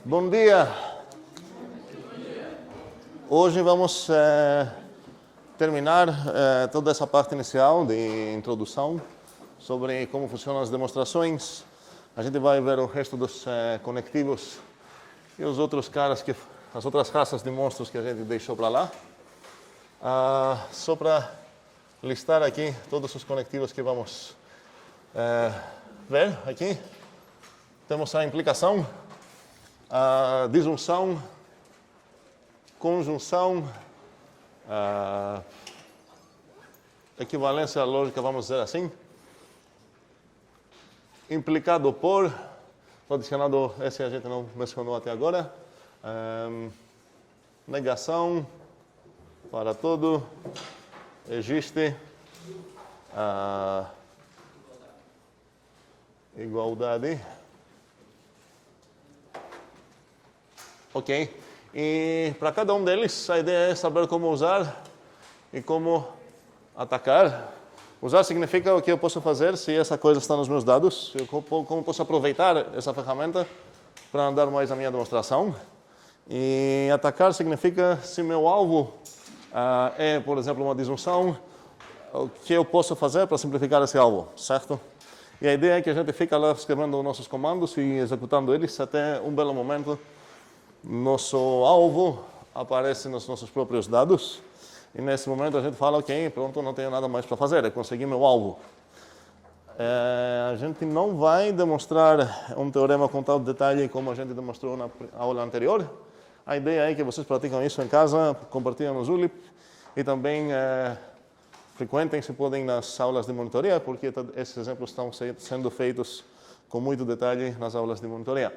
Bom dia. Hoje vamos terminar toda essa parte inicial de introdução sobre como funcionam as demonstrações. A gente vai ver o resto dos conectivos e os outros caras, as outras raças de monstros que a gente deixou para lá. Só para listar aqui todos os conectivos que vamos ver aqui. Temos a implicação, a disjunção, conjunção, equivalência lógica, vamos dizer assim. Implicado por, estou adicionando, esse a gente não mencionou até agora. Negação, para tudo, existe. Igualdade. Ok. E para cada um deles, a ideia é saber como usar e como atacar. Usar significa o que eu posso fazer se essa coisa está nos meus dados, como posso aproveitar essa ferramenta para andar mais a minha demonstração. E atacar significa se meu alvo é, por exemplo, uma disjunção, o que eu posso fazer para simplificar esse alvo, certo? E a ideia é que a gente fica lá escrevendo nossos comandos e executando eles até um belo momento. Nosso alvo aparece nos nossos próprios dados. E nesse momento a gente fala, ok, pronto, não tenho nada mais para fazer, é conseguir meu alvo. A gente não vai demonstrar um teorema com tal detalhe como a gente demonstrou na aula anterior. A ideia é que vocês praticam isso em casa, compartilham no Zulip e também frequentem, se podem, nas aulas de monitoria, porque esses exemplos estão sendo feitos com muito detalhe nas aulas de monitoria.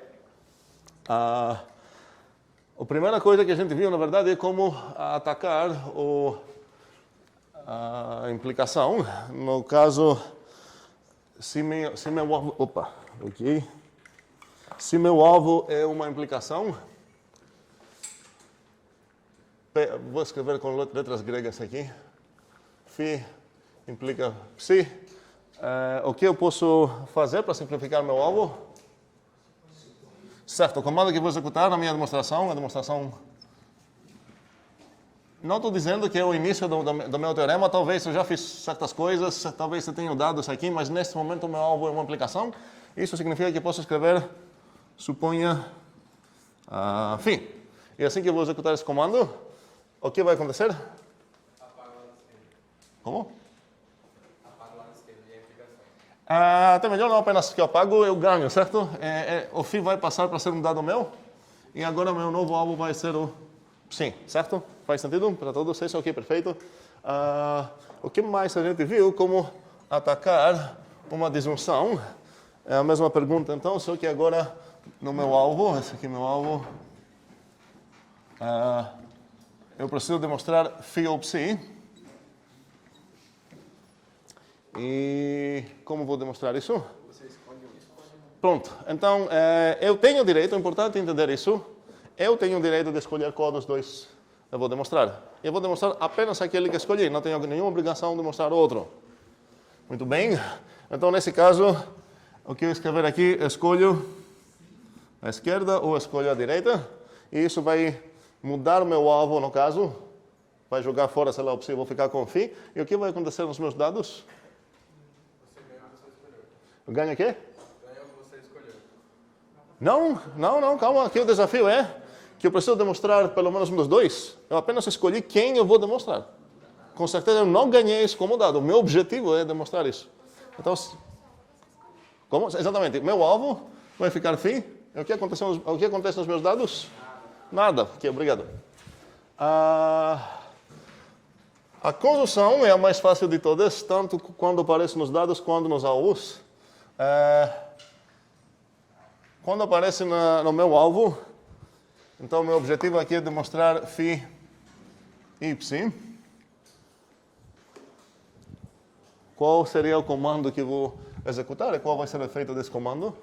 A primeira coisa que a gente viu, na verdade, é como atacar a implicação. No caso, se meu alvo é uma implicação, vou escrever com letras gregas aqui. Φ implica psi. O que eu posso fazer para simplificar meu alvo? Certo, o comando que vou executar na minha demonstração, a demonstração... Não estou dizendo que é o início do meu teorema, talvez eu já fiz certas coisas, talvez eu tenha dados aqui, mas neste momento o meu alvo é uma implicação. Isso significa que posso escrever, suponha, φ. E assim que eu vou executar esse comando, o que vai acontecer? Apaga lá na esquerda. Como? Apaga lá na esquerda, e a implicação. Até melhor, não apenas que eu apago, eu ganho, certo? O φ vai passar para ser um dado meu, e agora meu novo alvo vai ser o psi, certo? Faz sentido para todos? Isso ok, perfeito. O que mais a gente viu como atacar uma disjunção? É a mesma pergunta, então, só que agora no meu alvo, esse aqui é meu alvo, eu preciso demonstrar φ ou psi. E como vou demonstrar isso? Você escolhe isso. Pronto. Então, eu tenho o direito, é importante entender isso, eu tenho o direito de escolher qual dos dois eu vou demonstrar. Eu vou demonstrar apenas aquele que escolhi, não tenho nenhuma obrigação de mostrar outro. Muito bem. Então, nesse caso, o que eu escrever aqui, escolho a esquerda ou escolho a direita, e isso vai mudar o meu alvo, no caso, vai jogar fora, sei lá, o psi, vou ficar com φ, e o que vai acontecer nos meus dados? Você ganha o que você escolheu. Eu ganho o quê? Ganha o que você escolheu. Não, calma. Aqui o desafio é que eu preciso demonstrar pelo menos um dos dois. Eu apenas escolhi quem eu vou demonstrar. Com certeza eu não ganhei isso como dado. O meu objetivo é demonstrar isso. Então, como? Exatamente. Meu alvo vai ficar φ. O que acontece nos meus dados? Nada. Ok, obrigado. A conjunção é a mais fácil de todas, tanto quando aparece nos dados quanto nos alvos. Quando aparece no meu alvo, então meu objetivo aqui é demonstrar φ e psi. Qual seria o comando que vou executar e qual vai ser o efeito desse comando?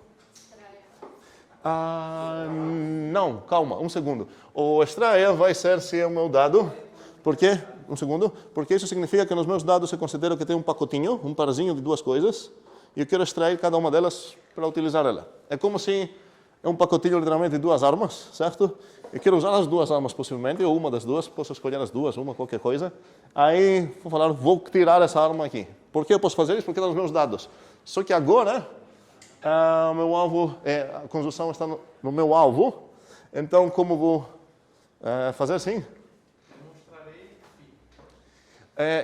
Não, calma, um segundo. O extraia vai ser se é o meu dado. Por quê? Um segundo. Porque isso significa que nos meus dados eu considero que tem um pacotinho, um parzinho de duas coisas, e eu quero extrair cada uma delas para utilizar ela. É como se é um pacotinho literalmente de duas armas, certo? Eu quero usar as duas armas possivelmente, ou uma das duas, posso escolher as duas, uma qualquer coisa. Aí vou falar, vou tirar essa arma aqui. Por que eu posso fazer isso? Porque está nos meus dados. Só que agora, meu alvo, a conjunção está no meu alvo. Então, como vou fazer assim? Demonstrarei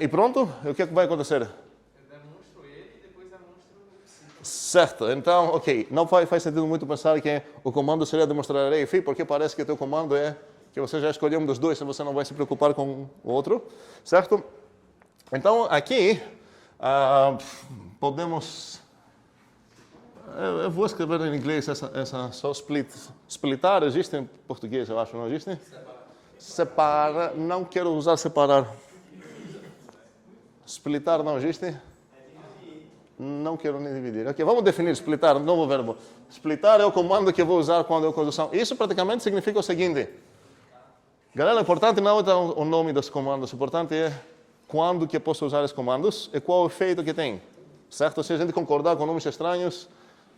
E pronto, o que é que vai acontecer? eu demonstro ele e depois demonstro o psi. Certo, então, ok, não faz sentido muito pensar que o comando seria demonstrar array phi, porque parece que o teu comando é que você já escolheu um dos dois, e você não vai se preocupar com o outro, certo? Então, aqui, podemos... Eu vou escrever em inglês essa só split. Splitar existe em português, eu acho, não existe? Separar, não quero usar separar. Splitar não existe? Não quero nem dividir. Ok, vamos definir splitar, novo verbo. Splitar é o comando que eu vou usar quando eu conjunção. Isso praticamente significa o seguinte. Galera, o importante não é o nome dos comandos, o importante é quando que eu posso usar os comandos e qual o efeito que tem. Certo? Se a gente concordar com nomes estranhos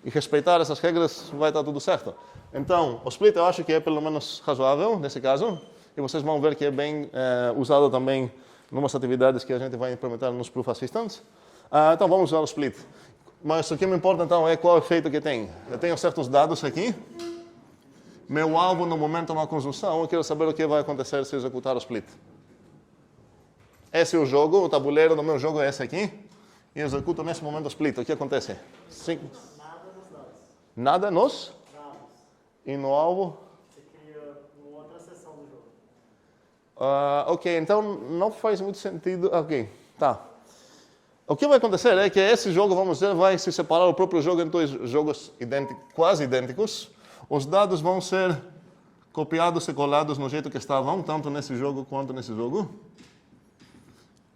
e respeitar essas regras, vai estar tudo certo. Então, o split eu acho que é pelo menos razoável nesse caso. E vocês vão ver que é bem usado também em umas atividades que a gente vai implementar nos Proof Assistants. Então, vamos usar o split. Mas o que me importa, então, é qual o efeito que tem. Eu tenho certos dados aqui. Meu alvo, no momento, é uma conjunção. Eu quero saber o que vai acontecer se eu executar o split. Esse é o jogo, o tabuleiro do meu jogo é esse aqui. E eu executo nesse momento o split. O que acontece? Sim. Nada nos dados. Nada nos? Dados. E no alvo? Você cria uma outra seção do jogo. Ok, então não faz muito sentido. Ok, tá. O que vai acontecer é que esse jogo, vamos dizer, vai se separar o próprio jogo em dois jogos quase idênticos. Os dados vão ser copiados e colados no jeito que estavam, tanto nesse jogo quanto nesse jogo.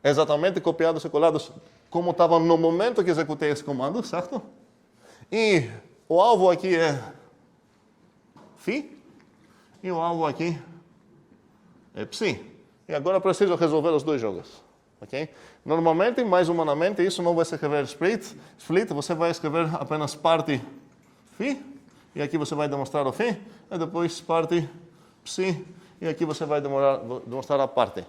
Exatamente copiados e colados como estavam no momento que executei esse comando, certo? E o alvo aqui é phi, e o alvo aqui é psi. E agora eu preciso resolver os dois jogos. Okay? Normalmente, mais humanamente, isso não vai se escrever split, você vai escrever apenas parte phi, e aqui você vai demonstrar o phi, e depois parte psi, e aqui você vai demonstrar a parte.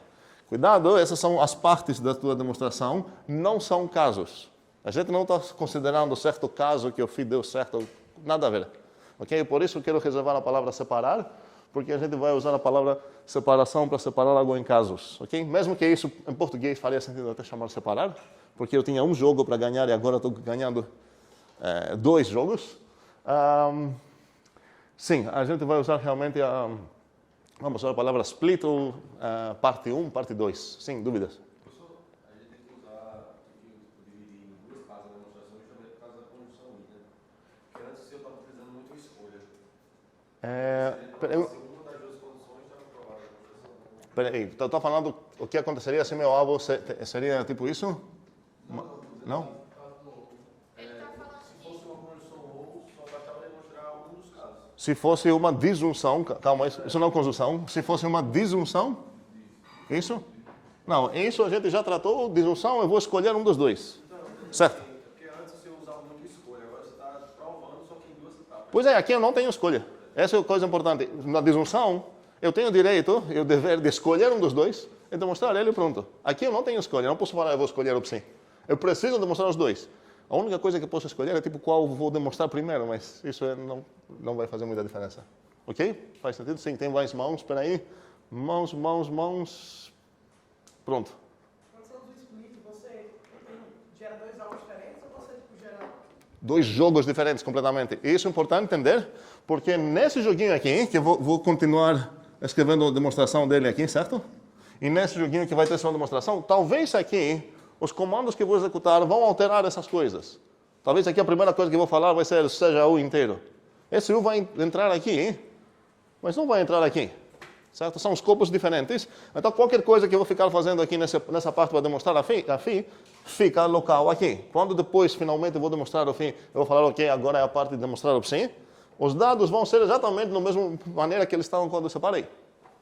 Cuidado, essas são as partes da tua demonstração, não são casos. A gente não está considerando certo caso que o phi deu certo, nada a ver. Okay? Por isso eu quero reservar a palavra separar, porque a gente vai usar a palavra separação para separar algo em casos. Okay? Mesmo que isso em português faria sentido até chamar separar, porque eu tinha um jogo para ganhar e agora estou ganhando dois jogos. Sim, a gente vai usar realmente vamos usar a palavra split ou parte 1, parte 2. Sim, dúvidas? Professor, a gente tem que usar, dividir em duas casas da demonstração, justamente por causa da conjunção I, né? Porque antes eu estava utilizando muito escolha. Se uma das duas condições estava aprovada a demonstração. Peraí, estou falando o que aconteceria se meu alvo seria tipo isso? Não? Se fosse uma conjunção ou, só bastava demonstrar um dos casos. Se fosse uma disjunção, calma, isso não é conjunção. Se fosse uma disjunção, isso? Não, isso a gente já tratou, disjunção, eu vou escolher um dos dois. Certo? Porque antes você usava muito escolha, agora você está provando só que em duas etapas. Pois é, aqui eu não tenho escolha. Essa é a coisa importante. Na disjunção, eu tenho o direito e o dever de escolher um dos dois e demonstrar ele e pronto. Aqui eu não tenho escolha, eu não posso falar, eu vou escolher o psi. Eu preciso demonstrar os dois. A única coisa que eu posso escolher é tipo qual vou demonstrar primeiro, mas isso não vai fazer muita diferença. Ok? Faz sentido? Sim, tem mais mãos, espera aí. Mãos. Pronto. Quando você usa o split, você gera dois alvos diferentes ou você gera... Dois jogos diferentes completamente. E isso é importante entender, porque nesse joguinho aqui, que eu vou continuar escrevendo a demonstração dele aqui, certo? E nesse joguinho que vai ter sua demonstração, talvez aqui os comandos que eu vou executar vão alterar essas coisas. Talvez aqui a primeira coisa que eu vou falar vai ser seja U inteiro. Esse U vai entrar aqui, mas não vai entrar aqui. Certo? São escopos diferentes. Então, qualquer coisa que eu vou ficar fazendo aqui nessa parte para demonstrar a phi, fica local aqui. Quando depois, finalmente, eu vou demonstrar o phi, eu vou falar, ok, agora é a parte de demonstrar o psi. Os dados vão ser exatamente da mesma maneira que eles estavam quando eu separei.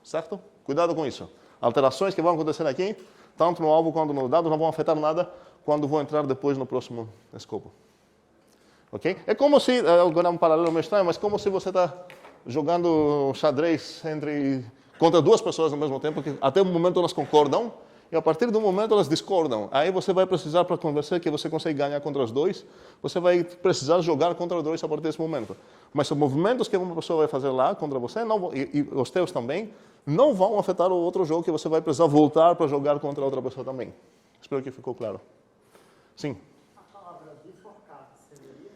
Certo? Cuidado com isso. Alterações que vão acontecer aqui, tanto no alvo quanto nos dados, não vão afetar nada quando vou entrar depois no próximo escopo. Ok? É como se, agora é um paralelo meio estranho, mas como se você está jogando xadrez contra duas pessoas ao mesmo tempo, que até o momento elas concordam, e a partir do momento elas discordam. Aí você vai precisar, para convencer que você consegue ganhar contra os dois, você vai precisar jogar contra os dois a partir desse momento. Mas os movimentos que uma pessoa vai fazer lá contra você, não, e os teus também, não vão afetar o outro jogo, que você vai precisar voltar para jogar contra outra pessoa também. Espero que ficou claro. Sim. A palavra bifurcar seria?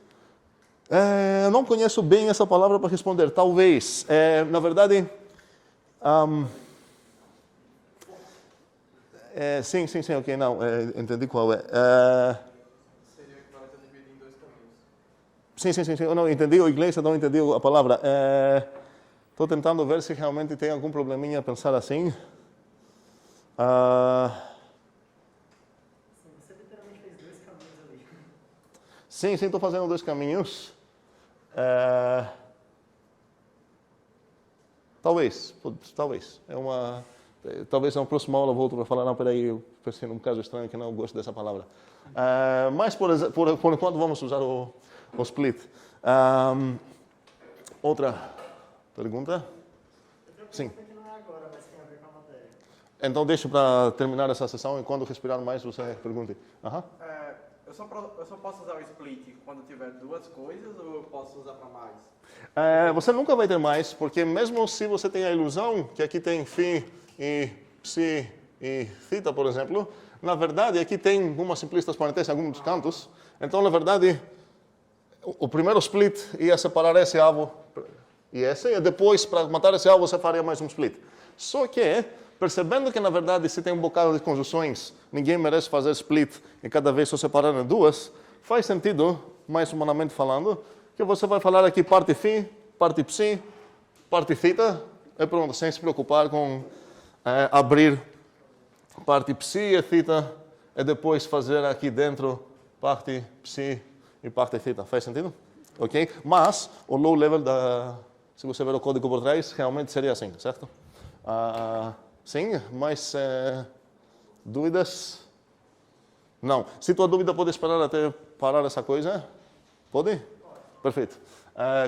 Eu não conheço bem essa palavra para responder. Talvez. Na verdade... sim, ok, não, entendi qual é. Seria o equivalente a dividir em dois caminhos. Sim, eu não entendi o inglês, eu não entendi a palavra. Estou tentando ver se realmente tem algum probleminha pensar assim. Você literalmente fez dois caminhos ali. Sim, estou fazendo dois caminhos. Talvez. Talvez na próxima aula eu volto para falar, não, peraí, eu pensei num caso estranho que não gosto dessa palavra. Mas, por enquanto, vamos usar o split. Outra pergunta? Sim. Que não é agora, mas tem a ver com a matéria. Então, deixa para terminar essa sessão e quando respirar mais, você pergunte. Eu só posso usar o split quando tiver duas coisas ou eu posso usar para mais? Você nunca vai ter mais, porque mesmo se você tem a ilusão que aqui tem φ e psi e θ, por exemplo, na verdade aqui tem uma simplista transparente em alguns cantos. Então, na verdade, o primeiro split ia separar esse alvo e esse, e depois, para matar esse alvo, você faria mais um split. Só que, percebendo que, na verdade, se tem um bocado de conjunções, ninguém merece fazer split e cada vez só separar em duas, faz sentido, mais humanamente falando, que você vai falar aqui parte φ, parte psi, parte θ, e pronto, sem se preocupar com abrir parte psi e θ, e depois fazer aqui dentro parte psi e parte θ. Faz sentido? Ok? Mas o low level, se você ver o código por trás, realmente seria assim, certo? Sim, mas dúvidas? Não. Se tua dúvida pode esperar até parar essa coisa, pode? Perfeito.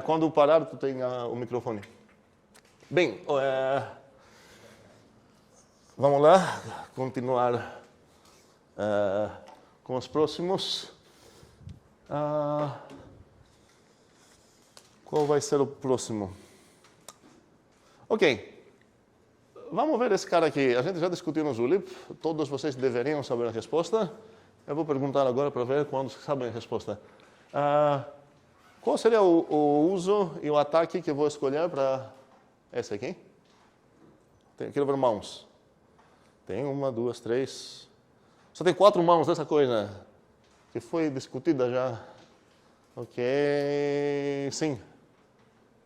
Quando parar, tu tem o microfone. Bem, vamos lá, continuar com os próximos. Qual vai ser o próximo? Ok. Vamos ver esse cara aqui. A gente já discutiu no Zulip. Todos vocês deveriam saber a resposta. Eu vou perguntar agora para ver quantos sabem a resposta. Qual seria o uso e o ataque que eu vou escolher para esse aqui? Quero ver mãos. Tem 1, 2, 3. Só tem 4 mãos dessa coisa que foi discutida já. Ok, sim.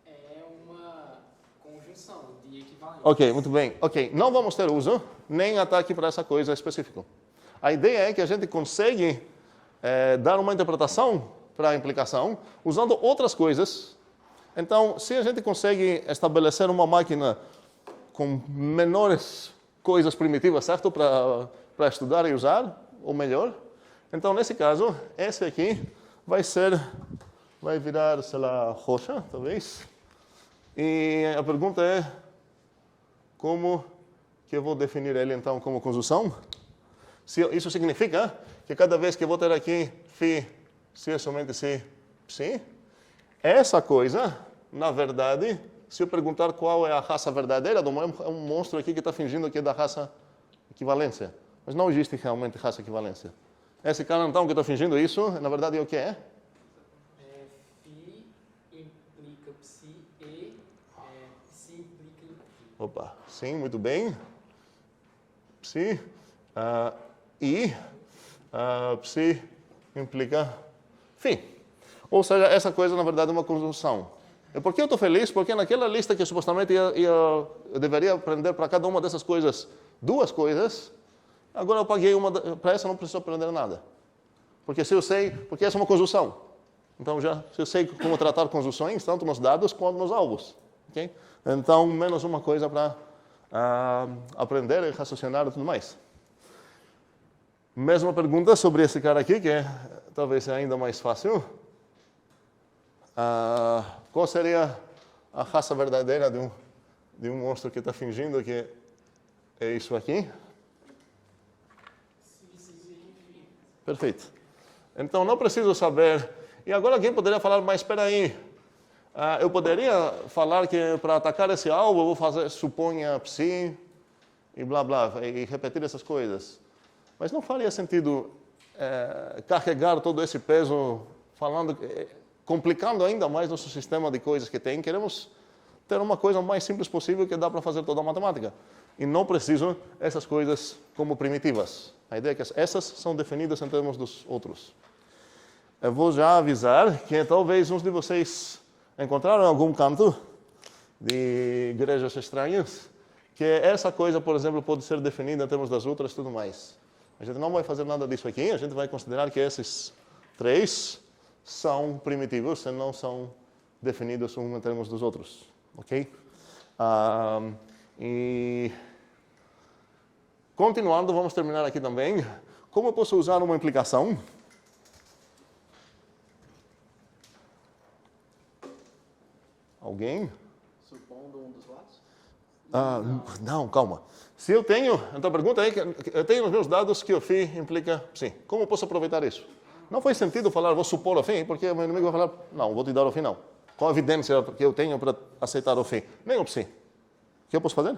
É uma conjunção de equivalentes. Ok, muito bem. Ok, não vamos ter uso nem ataque para essa coisa específica. A ideia é que a gente consegue dar uma interpretação para a implicação usando outras coisas. Então, se a gente consegue estabelecer uma máquina com menores coisas primitivas, certo? Para estudar e usar, ou melhor. Então, nesse caso, esse aqui vai virar, sei lá, roxa, talvez. E a pergunta é, como que eu vou definir ele, então, como conjunção? Isso significa que cada vez que eu vou ter aqui φ, se é somente psi, essa coisa, na verdade, se eu perguntar qual é a raça verdadeira do monstro, é um monstro aqui que está fingindo que é da raça equivalência. Mas não existe realmente raça equivalência. Esse cara, então, que está fingindo isso, na verdade, é o que é? Φ implica psi e psi implica φ. Opa, sim, muito bem. Psi e psi implica φ. Ou seja, essa coisa, na verdade, é uma conjunção. E por que eu estou feliz? Porque naquela lista que supostamente eu deveria aprender para cada uma dessas coisas 2 coisas, agora eu paguei uma, para essa eu não preciso aprender nada. Porque se eu sei, porque essa é uma conjunção. Então, se eu sei como tratar conjunções, tanto nos dados quanto nos alvos. Okay? Então, menos uma coisa para aprender e raciocinar e tudo mais. Mesma pergunta sobre esse cara aqui, que talvez seja ainda mais fácil. Qual seria a raça verdadeira de um monstro que está fingindo que é isso aqui? Perfeito. Então, não preciso saber. E agora alguém poderia falar, mas espera aí. Eu poderia falar que para atacar esse alvo eu vou fazer, suponha, psi, e blá blá, e repetir essas coisas. Mas não faria sentido carregar todo esse peso, complicando ainda mais nosso sistema de coisas que tem. Queremos ter uma coisa mais simples possível que dá para fazer toda a matemática. E não preciso essas coisas como primitivas. A ideia é que essas são definidas em termos dos outros. Eu vou já avisar que talvez uns de vocês encontraram em algum canto de igrejas estranhas que essa coisa, por exemplo, pode ser definida em termos das outras e tudo mais. A gente não vai fazer nada disso aqui, a gente vai considerar que esses três são primitivos e não são definidos em termos dos outros. Ok? E continuando, vamos terminar aqui também. Como eu posso usar uma implicação? Alguém? Supondo um dos lados? Não, calma. Se eu tenho, então a pergunta é que eu tenho nos meus dados que o φ implica sim. Como eu posso aproveitar isso? Não faz sentido falar, vou supor o φ, porque o meu inimigo vai falar, não, vou te dar o φ, não. Qual a evidência que eu tenho para aceitar o φ? Nem o psi. O que eu posso fazer?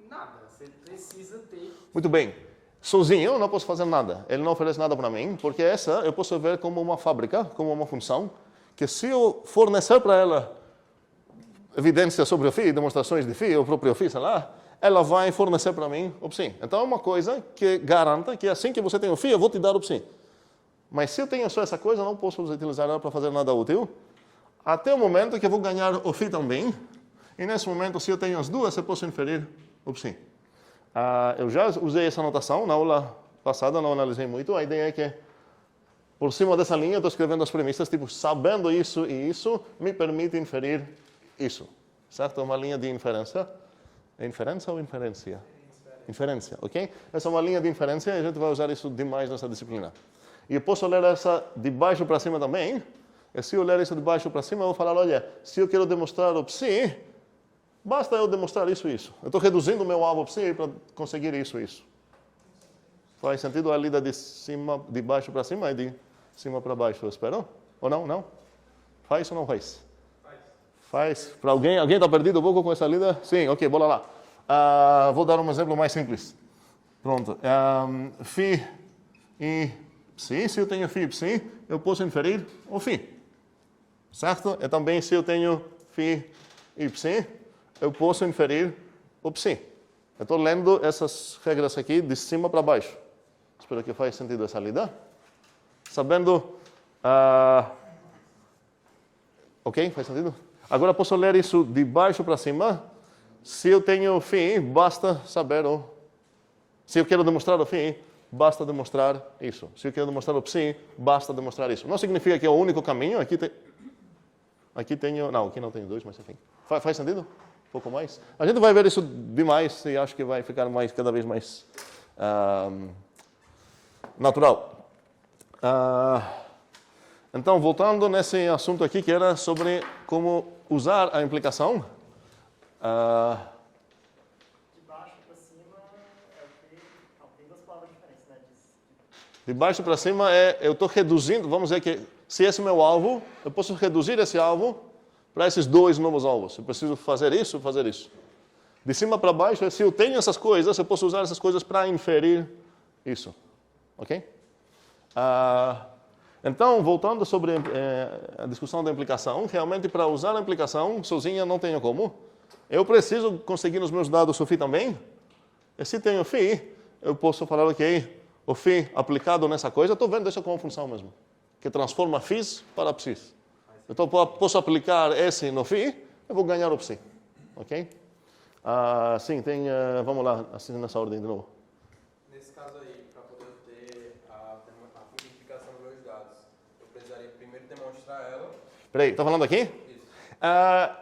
Nada, você precisa ter. Muito bem. Sozinho eu não posso fazer nada. Ele não oferece nada para mim, porque essa eu posso ver como uma fábrica, como uma função, que se eu fornecer para ela evidência sobre o φ, demonstrações de φ, o próprio φ, sei lá, ela vai fornecer para mim o psi. Então é uma coisa que garanta que assim que você tem o φ, eu vou te dar o psi. Mas se eu tenho só essa coisa, eu não posso utilizar ela para fazer nada útil, até o momento que eu vou ganhar o φ também, e nesse momento, se eu tenho as duas, eu posso inferir o psi. Eu já usei essa notação na aula passada, não analisei muito. A ideia é que, por cima dessa linha, eu estou escrevendo as premissas, tipo, sabendo isso e isso, me permite inferir isso. Certo? É uma linha de inferência. É inferência ou inferência? Inferência, ok? Essa é uma linha de inferência e a gente vai usar isso demais nessa disciplina. E eu posso ler essa de baixo para cima também. E se eu ler isso de baixo para cima, eu vou falar, olha, se eu quero demonstrar o psi, basta eu demonstrar isso e isso. Eu estou reduzindo o meu alvo psi para conseguir isso e isso. Faz sentido a lida de baixo para cima e de cima para baixo, eu espero? Ou não? Não? Faz ou não faz? Faz. Para alguém? Alguém está perdido um pouco com essa lida? Sim, ok, bora lá. Vou dar um exemplo mais simples. Pronto. Φ e psi. Se eu tenho φ e psi, eu posso inferir o φ. Certo? E também se eu tenho φ e psi, eu posso inferir o psi. Eu estou lendo essas regras aqui de cima para baixo. Espero que faz sentido essa lida. Sabendo... ok? Faz sentido? Agora posso ler isso de baixo para cima. Se eu tenho φ, basta saber o... Se eu quero demonstrar o φ, basta demonstrar isso. Se eu quero demonstrar o psi, basta demonstrar isso. Não significa que é o único caminho. Aqui tenho... Não, aqui não tenho dois, mas enfim. Faz sentido? Um pouco mais? A gente vai ver isso demais e acho que vai ficar cada vez mais natural. Então, voltando nesse assunto aqui, que era sobre como usar a implicação. De baixo para cima é o que... Não, tem duas palavras diferentes, né? De baixo para cima eu estou reduzindo, vamos dizer que se esse é o meu alvo, eu posso reduzir esse alvo para esses dois novos alvos. Eu preciso fazer isso e fazer isso. De cima para baixo, se eu tenho essas coisas, eu posso usar essas coisas para inferir isso. Ok? Então, voltando sobre a discussão da implicação, realmente para usar a implicação sozinha não tenho como. Eu preciso conseguir nos meus dados o φ também. E se tenho φ, eu posso falar, ok, o φ aplicado nessa coisa, estou vendo isso como função mesmo, que transforma φs para psis. Então, posso aplicar esse no φ, eu vou ganhar o psi. Ok? Sim, tem... vamos lá, assim nessa ordem de novo. Nesse caso aí, para poder ter a simplificação dos meus dados, eu precisaria primeiro demonstrar ela. Peraí, está falando aqui? Isso.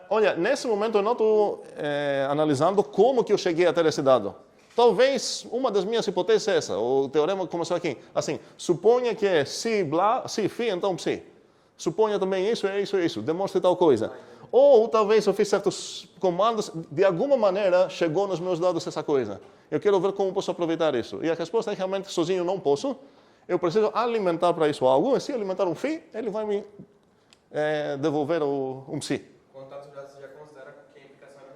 Olha, nesse momento eu não estou analisando como que eu cheguei até esse dado. Talvez uma das minhas hipóteses é essa. O teorema começou aqui. Assim, suponha que é se φ, então psi. suponha também isso, isso, demonstre tal coisa. Ou talvez eu fiz certos comandos, de alguma maneira chegou nos meus dados essa coisa. Eu quero ver como posso aproveitar isso. E a resposta é realmente sozinho não posso. Eu preciso alimentar para isso algo, e se alimentar um phi, ele vai me devolver um psi. Contatos grátis você já considera que a implicação é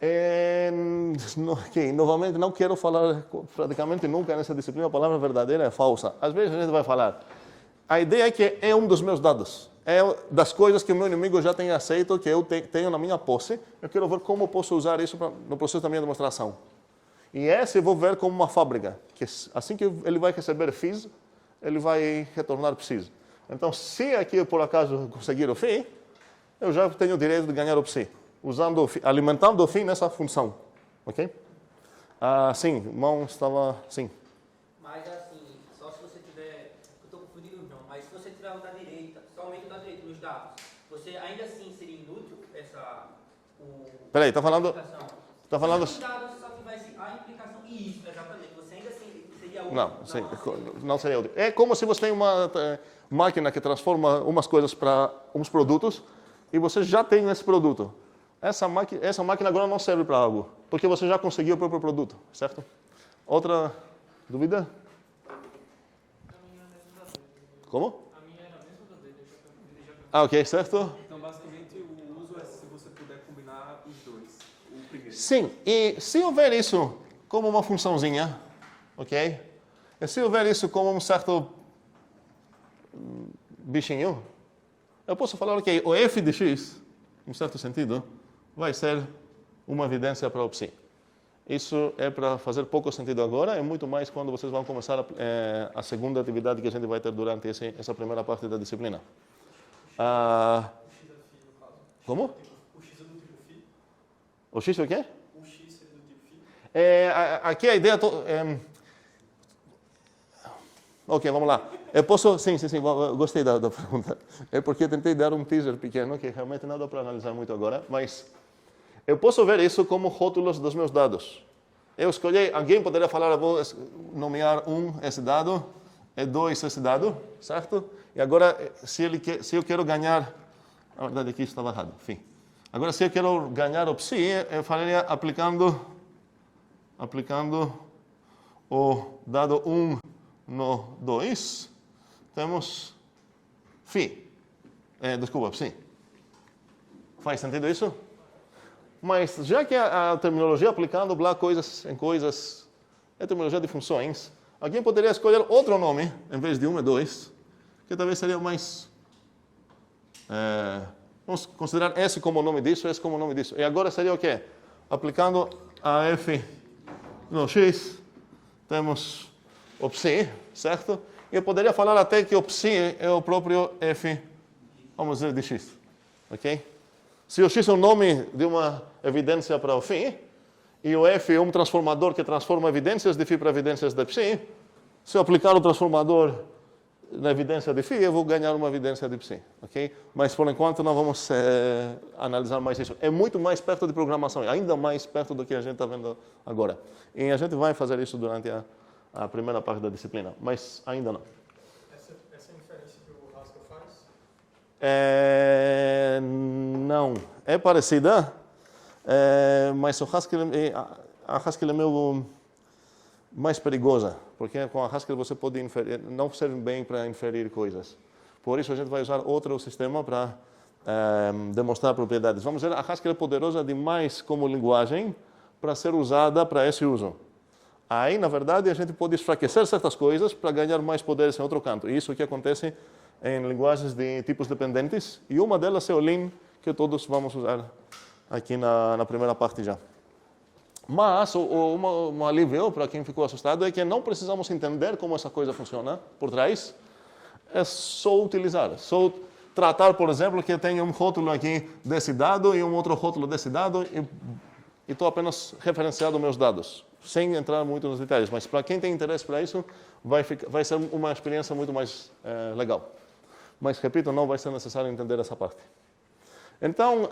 verdadeira? Novamente, não quero falar praticamente nunca nessa disciplina a palavra verdadeira é falsa. Às vezes a gente vai falar. A ideia é que é um dos meus dados. É das coisas que o meu inimigo já tem aceito, que eu tenho na minha posse. Eu quero ver como posso usar isso no processo da minha demonstração. E esse eu vou ver como uma fábrica, que assim que ele vai receber phis, ele vai retornar psis. Então, se aqui eu por acaso conseguir o phi, eu já tenho o direito de ganhar o psi, alimentando o phi nessa função. Ok? Sim, mão estava... Sim. Mas assim, só se você tiver... Eu estou confundindo não, mas se você tiver o da direita, somente o da direita, nos dados, você ainda assim seria inútil essa... Peraí, está falando... Está falando... Os dados só tivesse a implicação e isso, exatamente. Você ainda assim seria útil. Não seria útil. É como se você tem uma máquina que transforma umas coisas para uns produtos e você já tem esse produto. Essa máquina agora não serve para algo, porque você já conseguiu o próprio produto, certo? Outra dúvida? Como? A minha era a mesma da dele, Ok, certo? Então, basicamente, o uso é se você puder combinar os dois. O primeiro. Sim, e se eu ver isso como uma funçãozinha, ok? E se eu ver isso como um certo bichinho, eu posso falar, ok, o f de x, em certo sentido, vai ser uma evidência para o psi. Isso é para fazer pouco sentido agora, é muito mais quando vocês vão começar a segunda atividade que a gente vai ter durante essa primeira parte da disciplina. Como? O X é do tipo φ? O x é o quê? O X é do tipo φ? Aqui a ideia... Ok, vamos lá. Eu posso... Sim, gostei da pergunta. É porque eu tentei dar um teaser pequeno, que realmente não dá para analisar muito agora, mas eu posso ver isso como rótulos dos meus dados. Eu escolhi, alguém poderia falar, eu vou nomear esse dado, e 2 esse dado, certo? E agora, se eu quero ganhar... Na verdade, aqui estava errado, enfim. Agora, se eu quero ganhar o psi, eu faria aplicando o dado 1 no 2, temos phi. Desculpa, psi. Faz sentido isso? Mas já que a terminologia aplicando coisas em coisas é terminologia de funções, alguém poderia escolher outro nome, em vez de 1 e 2, que talvez seria mais... vamos considerar esse como nome disso, esse como nome disso. E agora seria o quê? Aplicando a f no x, temos o psi, certo? E eu poderia falar até que o psi é o próprio f, vamos dizer, de x. Ok? Se o x é o nome de uma evidência para o φ, e o f é um transformador que transforma evidências de φ para evidências de psi, se eu aplicar o transformador na evidência de φ, eu vou ganhar uma evidência de psi. Ok? Mas, por enquanto, não vamos analisar mais isso. É muito mais perto de programação, ainda mais perto do que a gente está vendo agora. E a gente vai fazer isso durante a primeira parte da disciplina, mas ainda não. Essa inferência que o Haskell faz? Não. É parecida, mas a Haskell é meio mais perigosa, porque com a Haskell você pode inferir, não serve bem para inferir coisas. Por isso a gente vai usar outro sistema para demonstrar propriedades. Vamos dizer, a Haskell é poderosa demais como linguagem para ser usada para esse uso. Aí, na verdade, a gente pode enfraquecer certas coisas para ganhar mais poderes em outro canto. Isso que acontece em linguagens de tipos dependentes, e uma delas é o Lean, que todos vamos usar aqui na primeira parte já. Mas um alívio para quem ficou assustado é que não precisamos entender como essa coisa funciona por trás, é só utilizar. Só tratar, por exemplo, que tem um rótulo aqui desse dado e um outro rótulo desse dado e estou apenas referenciando meus dados, sem entrar muito nos detalhes. Mas para quem tem interesse para isso, vai ser uma experiência muito mais legal. Mas, repito, não vai ser necessário entender essa parte. Então,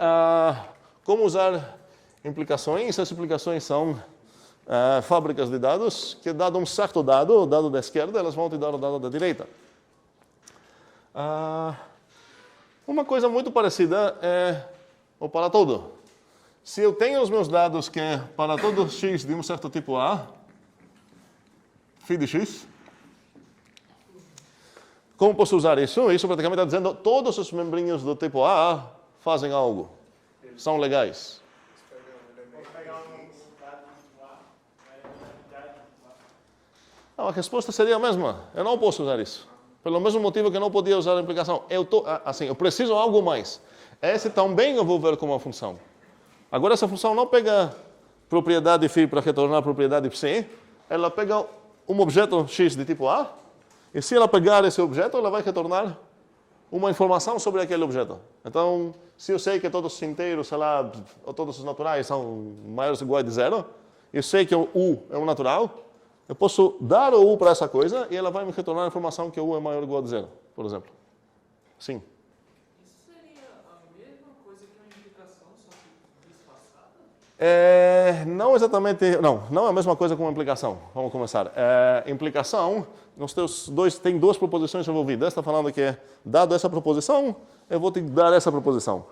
como usar implicações? As implicações são fábricas de dados, que dado um certo dado, o dado da esquerda, elas vão te dar o dado da direita. Uma coisa muito parecida é o para todo. Se eu tenho os meus dados que é para todo x de um certo tipo A, φ de x, como posso usar isso? Isso praticamente está dizendo que todos os membrinhos do tipo A fazem algo, são legais. Não, a resposta seria a mesma. Eu não posso usar isso. Pelo mesmo motivo que eu não podia usar a implicação. Eu preciso de algo mais. Esse também eu vou ver como uma função. Agora, essa função não pega propriedade φ para retornar a propriedade ψ. Ela pega um objeto x de tipo A. E se ela pegar esse objeto, ela vai retornar uma informação sobre aquele objeto. Então, se eu sei que todos os inteiros, sei lá, ou todos os naturais são maiores ou iguais de zero, eu sei que o U é um natural, eu posso dar o U para essa coisa e ela vai me retornar a informação que o U é maior ou igual a zero, por exemplo. Sim. Isso seria a mesma coisa que uma implicação, só que disfarçada? Não exatamente, não é a mesma coisa com uma implicação. Vamos começar. Implicação, tem duas proposições envolvidas. Está falando que, dado essa proposição, eu vou te dar essa proposição.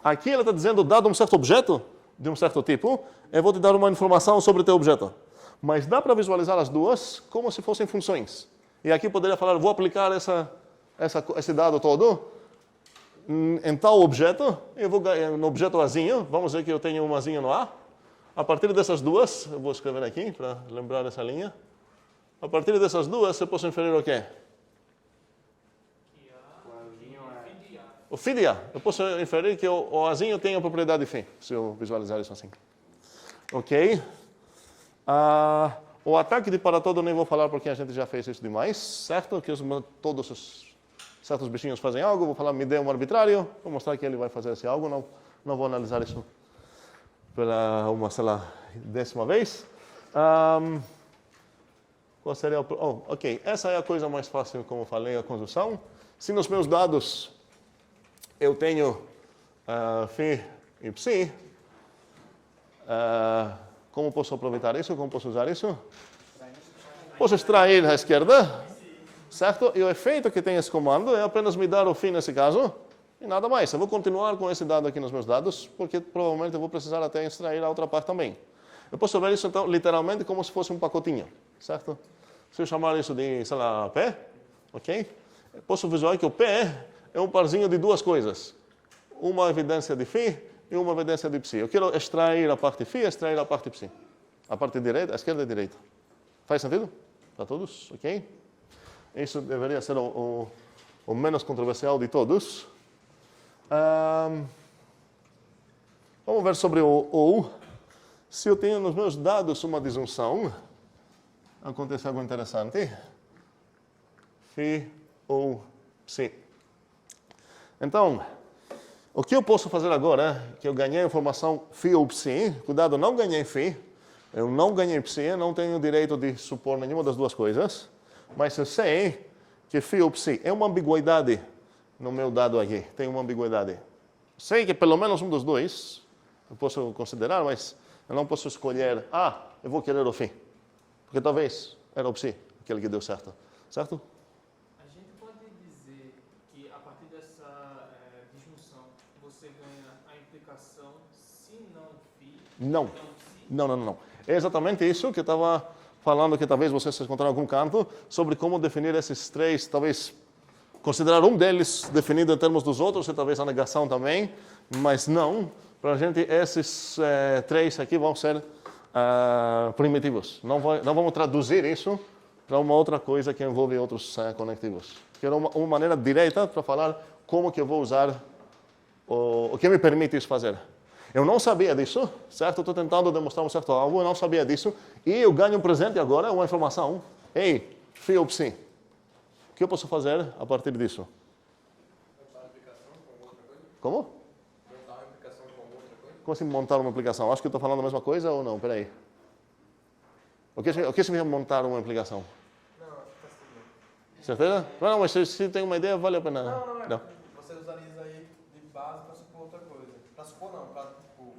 Aqui ela está dizendo, dado um certo objeto, de um certo tipo, eu vou te dar uma informação sobre o teu objeto. Mas dá para visualizar as duas como se fossem funções. E aqui poderia falar, vou aplicar esse dado todo em tal objeto, eu vou no objeto Azinho, vamos ver que eu tenho um Azinho no A. A partir dessas duas, eu vou escrever aqui para lembrar essa linha. A partir dessas duas, eu posso inferir o quê? O φ de A. Eu posso inferir que o Azinho tem a propriedade φ, se eu visualizar isso assim. Ok? O ataque de para todo nem vou falar porque a gente já fez isso demais, certo? Que todos os certos bichinhos fazem algo, vou falar me dê um arbitrário, vou mostrar que ele vai fazer esse algo, não vou analisar isso pela uma, sei lá, 10ª vez. Qual seria ok, essa é a coisa mais fácil, como falei, a conjunção. Se nos meus dados eu tenho φ e ψ, como posso aproveitar isso? Como posso usar isso? Posso extrair à esquerda, certo? E o efeito que tem esse comando é apenas me dar o φ nesse caso e nada mais. Eu vou continuar com esse dado aqui nos meus dados, porque provavelmente eu vou precisar até extrair a outra parte também. Eu posso ver isso, então, literalmente como se fosse um pacotinho, certo? Se eu chamar isso de, sei lá, P, ok? Eu posso visualizar que o P é um parzinho de duas coisas. Uma evidência de φ e uma evidência de ψ. Eu quero extrair a parte φ e extrair a parte ψ. A parte direita, a esquerda e a direita. Faz sentido? Para todos? Ok? Isso deveria ser o menos controversial de todos. Vamos ver sobre o OU. Se eu tenho nos meus dados uma disjunção, acontece algo interessante. φ ou ψ. Então, o que eu posso fazer agora é que eu ganhei a informação φ ou ψ. Cuidado, não ganhei φ. Eu não ganhei ψ, não tenho o direito de supor nenhuma das duas coisas. Mas eu sei que φ ou ψ é uma ambiguidade no meu dado aqui. Tem uma ambiguidade. Sei que pelo menos um dos dois eu posso considerar, mas eu não posso escolher, eu vou querer o φ. Porque talvez era o ψ, aquele que deu certo. Certo? A gente pode dizer que a partir dessa disjunção você ganha a implicação se não φ. Não. É exatamente isso que eu estava falando, que talvez vocês encontraram em algum canto, sobre como definir esses três, talvez considerar um deles definido em termos dos outros, e talvez a negação também, mas não. Para a gente, esses três aqui vão ser primitivos. Não vamos traduzir isso para uma outra coisa que envolve outros conectivos. Que era uma maneira direta para falar como que eu vou usar o que me permite isso fazer. Eu não sabia disso, certo? Estou tentando demonstrar um certo algo, eu não sabia disso, e eu ganho um presente agora, uma informação. Ei, φ ou ψ. O que eu posso fazer a partir disso? Montar a aplicação com outra coisa? Como? Montar uma aplicação com outra coisa? Como assim montar uma aplicação? Acho que eu estou falando a mesma coisa ou não? Espera aí. O que significa montar uma aplicação? Não, acho que está seguindo. Certeza? Não, mas se tem uma ideia, vale a pena. Não. Você usaria isso aí de base para supor outra coisa. Para supor não, para tipo...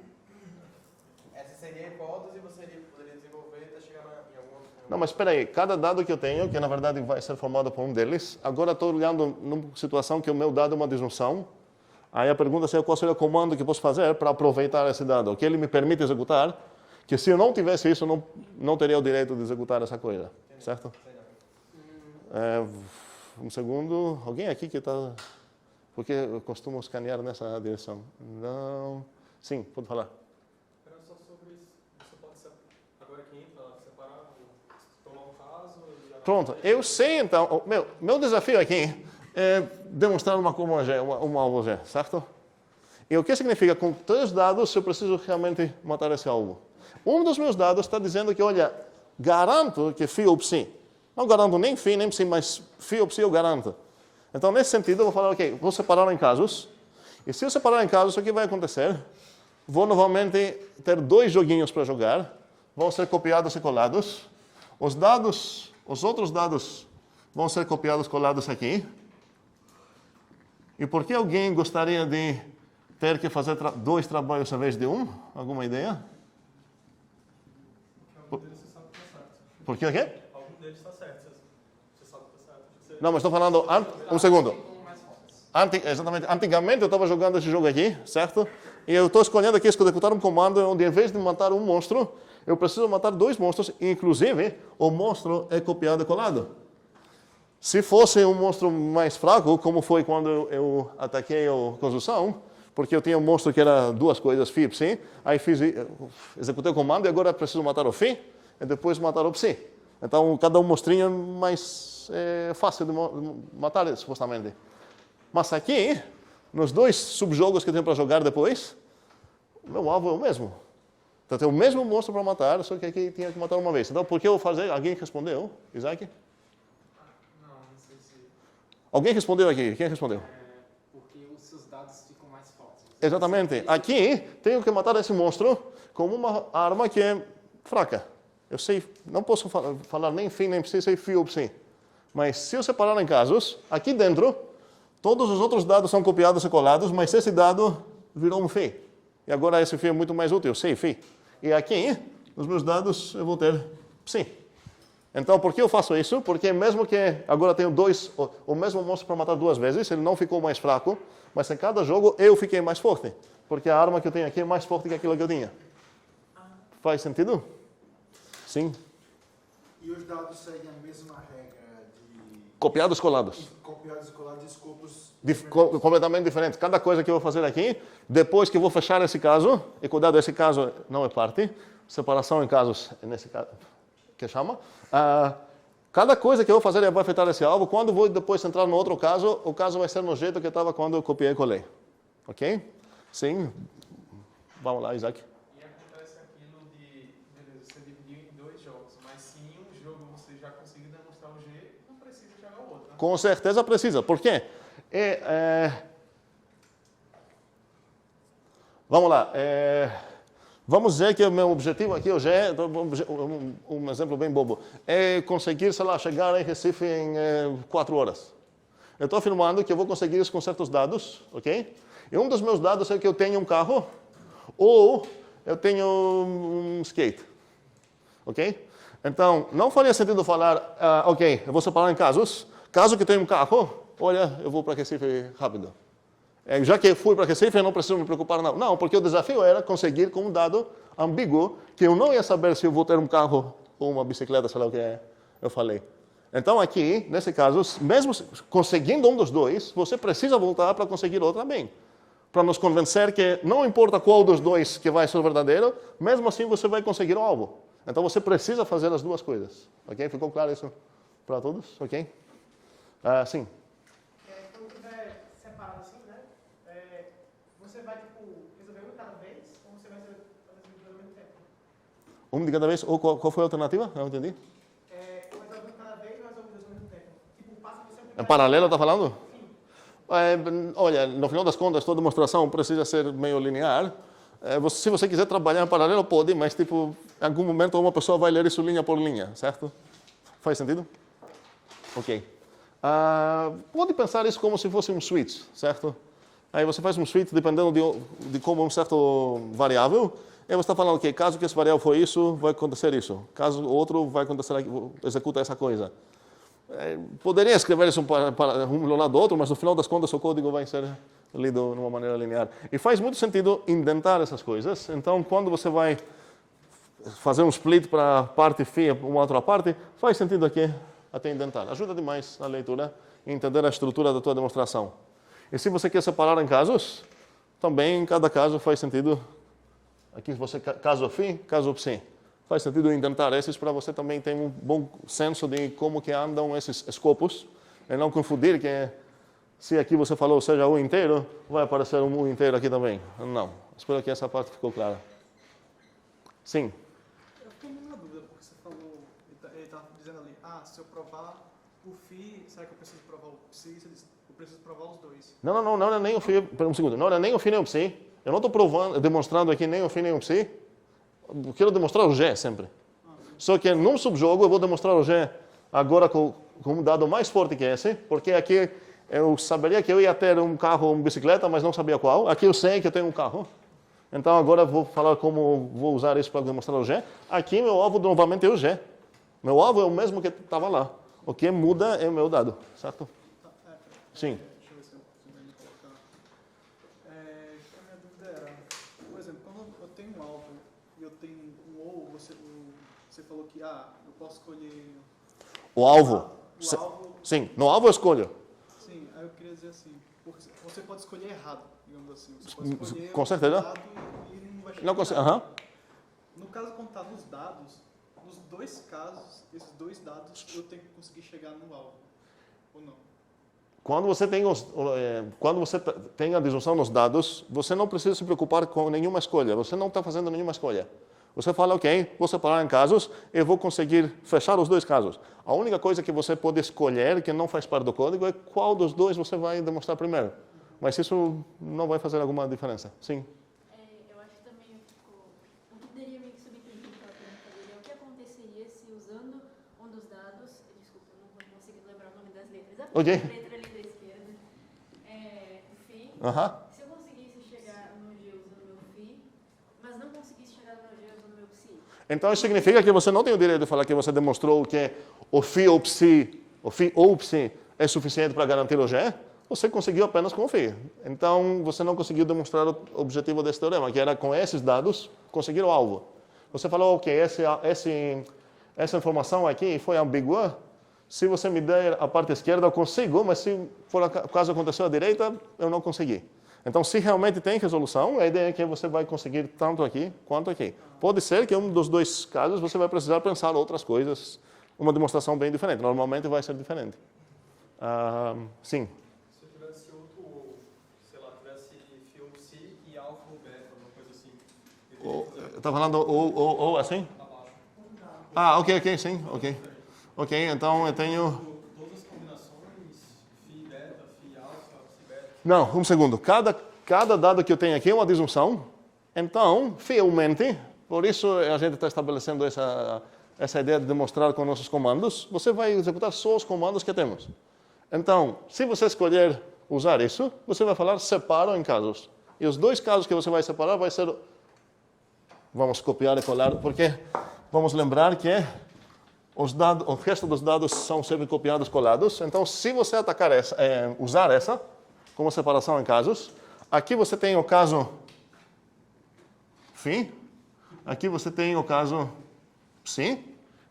Essa seria a hipótese e você poderia desenvolver até chegar em algum outro... Não, mas espera aí, cada dado que eu tenho, que na verdade vai ser formado por um deles, agora estou olhando numa situação que o meu dado é uma disjunção. Aí a pergunta é qual seria o comando que eu posso fazer para aproveitar esse dado, o que ele me permite executar, que se eu não tivesse isso, eu não teria o direito de executar essa coisa, certo? Um segundo, alguém aqui que está... Porque eu costumo escanear nessa direção. Não... Sim, pode falar. Era só sobre isso. Você pode, agora que entra, separar, tomar um caso... Pronto, eu sei então, meu desafio aqui é demonstrar uma alvo G, certo? E o que significa, com 3 dados, eu preciso realmente matar esse alvo. Um dos meus dados está dizendo que, olha, garanto que φ ou ψ. Não garanto nem φ nem ψ, mas φ ou ψ eu garanto. Então, nesse sentido, eu vou falar, ok, vou separar em casos. E se eu separar em casos, o que vai acontecer? Vou novamente ter 2 joguinhos para jogar. Vão ser copiados e colados. Os outros dados vão ser copiados e colados aqui. E por que alguém gostaria de ter que fazer 2 trabalhos em vez de 1? Alguma ideia? Algum deles você sabe que está certo. Por que o quê? Algum deles está certo. Você sabe que está certo. Não, mas estou falando... Um segundo. Exatamente. Antigamente eu estava jogando esse jogo aqui, certo? E eu estou escolhendo aqui executar um comando onde, em vez de matar um monstro, eu preciso matar 2 monstros. E, inclusive, o monstro é copiado e colado. Se fosse um monstro mais fraco, como foi quando eu ataquei a construção, porque eu tinha um monstro que era 2 coisas, φ e ψ, aí executei o comando e agora preciso matar o φ e depois matar o ψ. Então, cada monstrinho é mais fácil de matar, supostamente. Mas aqui, nos 2 subjogos que eu tenho para jogar depois, o meu alvo é o mesmo. Então, tem o mesmo monstro para matar, só que aqui tinha que matar uma vez. Então, por que eu fazer? Alguém respondeu? Isaac? Não sei se... Alguém respondeu aqui? Quem respondeu? Porque os seus dados ficam mais fortes. Exatamente. Aqui, tenho que matar esse monstro com uma arma que é fraca. Eu sei, não posso falar nem φ, nem ψ, sei φ ou ψ. Mas se eu separar em casos, aqui dentro, todos os outros dados são copiados e colados, mas esse dado virou um φ. E agora esse φ é muito mais útil, sei φ. E aqui, nos meus dados, eu vou ter ψ. Então, por que eu faço isso? Porque mesmo que agora tenho o mesmo monstro para matar 2 vezes, ele não ficou mais fraco, mas em cada jogo eu fiquei mais forte. Porque a arma que eu tenho aqui é mais forte que aquilo que eu tinha. Faz sentido? Sim. E os dados seguem a mesma regra de... Copiados e colados. Copiados e colados de escopos... Completamente diferente. Cada coisa que eu vou fazer aqui, depois que eu vou fechar esse caso, e cuidado, esse caso não é parte, separação em casos, é nesse caso, que chama, cada coisa que eu vou fazer vai afetar esse alvo. Quando vou depois entrar no outro caso, o caso vai ser no jeito que estava quando eu copiei e colei. Ok? Sim? Vamos lá, Isaac. E acontece aquilo de, beleza, você dividiu em 2 jogos, mas se em um jogo você já conseguiu demonstrar o G, não precisa jogar o outro. Né? Com certeza precisa. Por quê? Vamos lá. Vamos dizer que o meu objetivo aqui hoje é, um exemplo bem bobo, é conseguir, sei lá, chegar em Recife em 4 horas. Eu estou afirmando que eu vou conseguir isso com certos dados, ok? E um dos meus dados é que eu tenho um carro ou eu tenho um skate, ok? Então, não faria sentido falar, ok, eu vou separar em casos. Caso que tenha um carro, olha, eu vou para Recife rápido. Já que fui para Recife, eu não preciso me preocupar, não. Não, porque o desafio era conseguir com um dado ambíguo, que eu não ia saber se eu vou ter um carro ou uma bicicleta, sei lá o que eu falei. Então, aqui, nesse caso, mesmo conseguindo um dos 2, você precisa voltar para conseguir outro também. Para nos convencer que não importa qual dos 2 que vai ser verdadeiro, mesmo assim você vai conseguir o alvo. Então, você precisa fazer as 2 coisas. Ok? Ficou claro isso para todos? Ok? Sim. Quando tiver separado assim, né? Você vai, tipo, resolver um de cada vez ou você vai fazer tudo ao mesmo tempo? Um de cada vez? Ou qual foi a alternativa? Não entendi. Resolver um de cada vez ou resolver 2 ao mesmo tempo? Tipo, passa você Em paralelo, está falando? Sim. Olha, no final das contas, toda demonstração precisa ser meio linear. Se você quiser trabalhar em paralelo, pode, mas, tipo, em algum momento uma pessoa vai ler isso linha por linha, certo? Faz sentido? Ok. Pode pensar isso como se fosse um switch, certo? Aí você faz um switch dependendo de como um certo variável, E você está falando que caso que esse variável for isso, vai acontecer isso. Caso outro, vai acontecer, executa essa coisa. Poderia escrever isso para um lado do outro, mas no final das contas o código vai ser lido de uma maneira linear. E faz muito sentido indentar essas coisas. Então, quando você vai fazer um split para a parte φ, uma outra parte, faz sentido aqui até indentar. Ajuda demais na leitura e entender a estrutura da tua demonstração. E se você quer separar em casos, também em cada caso faz sentido. Aqui você caso φ, caso ψ. Faz sentido indentar esses para você também ter um bom senso de como que andam esses escopos e não confundir que se aqui você falou seja U inteiro, vai aparecer um U inteiro aqui também. Não. Espero que essa parte ficou clara. Sim. Eu fiquei na dúvida porque você falou, ele estava dizendo ali, se eu provar o φ, será que eu preciso provar o ψ? Você disse, eu preciso provar os dois. Não é nem o φ, um segundo, não é nem o φ nem o ψ. Eu não estou demonstrando aqui nem o φ nem o ψ. Eu quero demonstrar o G sempre. Só que num subjogo eu vou demonstrar o G agora com um dado mais forte que esse, porque aqui eu saberia que eu ia ter um carro ou uma bicicleta, mas não sabia qual. Aqui eu sei que eu tenho um carro. Então agora eu vou falar como vou usar isso para demonstrar o G. Aqui meu alvo novamente é o G. Meu alvo é o mesmo que estava lá. O que muda é o meu dado, certo? Sim. Deixa eu ver se eu consigo me colocar. A minha dúvida era, por exemplo, quando eu tenho um alvo e eu tenho um ou, você falou que eu posso escolher... O alvo? O alvo... Sim, no alvo eu escolho. Sim, aí eu queria dizer assim, porque você pode escolher errado, digamos assim. Você pode escolher Com certeza. errado e não vai chegar Não em consigo. nada. No caso, quando está nos dados, nos dois casos, esses dois dados, eu tenho que conseguir chegar no alvo, ou não? Quando você tem a disjunção nos dados, você não precisa se preocupar com nenhuma escolha. Você não está fazendo nenhuma escolha. Você fala, ok, vou separar em casos e vou conseguir fechar os dois casos. A única coisa que você pode escolher, que não faz parte do código, é qual dos dois você vai demonstrar primeiro. Mas isso não vai fazer alguma diferença. Sim? Eu acho que também o que poderia meio que subentender aquela pergunta dele é o que aconteceria se usando um dos dados, desculpa, eu não vou conseguir lembrar o nome das letras. A Ok. letra ali da esquerda, o φ. Se eu conseguisse chegar no G usando o meu φ, mas não conseguisse chegar no G usando o meu ψ. Então isso significa que você não tem o direito de falar que você demonstrou que o φ ou ψ é suficiente para garantir o G. Você conseguiu apenas com o φ. Então você não conseguiu demonstrar o objetivo desse teorema, que era com esses dados conseguir o alvo. Você falou, ok, essa informação aqui foi ambígua. Se você me der a parte esquerda, eu consigo, mas se por acaso aconteceu à direita, eu não consegui. Então, se realmente tem resolução, a ideia é que você vai conseguir tanto aqui quanto aqui. Pode ser que em um dos dois casos você vai precisar pensar outras coisas, uma demonstração bem diferente. Normalmente vai ser diferente. Sim. Se eu tivesse outro, sei lá, tivesse φ ou ψ e alfa ou beta, uma coisa assim. Está falando ou assim? Ok, sim, ok. Ok, então eu tenho... Todas as combinações, φ beta, φ alfa, ψ beta. Não, um segundo. Cada dado que eu tenho aqui é uma disjunção. Então, fielmente, por isso a gente está estabelecendo essa ideia de demonstrar com nossos comandos, você vai executar só os comandos que temos. Então, se você escolher usar isso, você vai falar separo em casos. E os dois casos que você vai separar vai ser... Vamos copiar e colar, porque vamos lembrar que o resto dos dados são sempre copiados e colados. Então, se você usar essa como separação em casos, aqui você tem o caso φ, aqui você tem o caso ψ.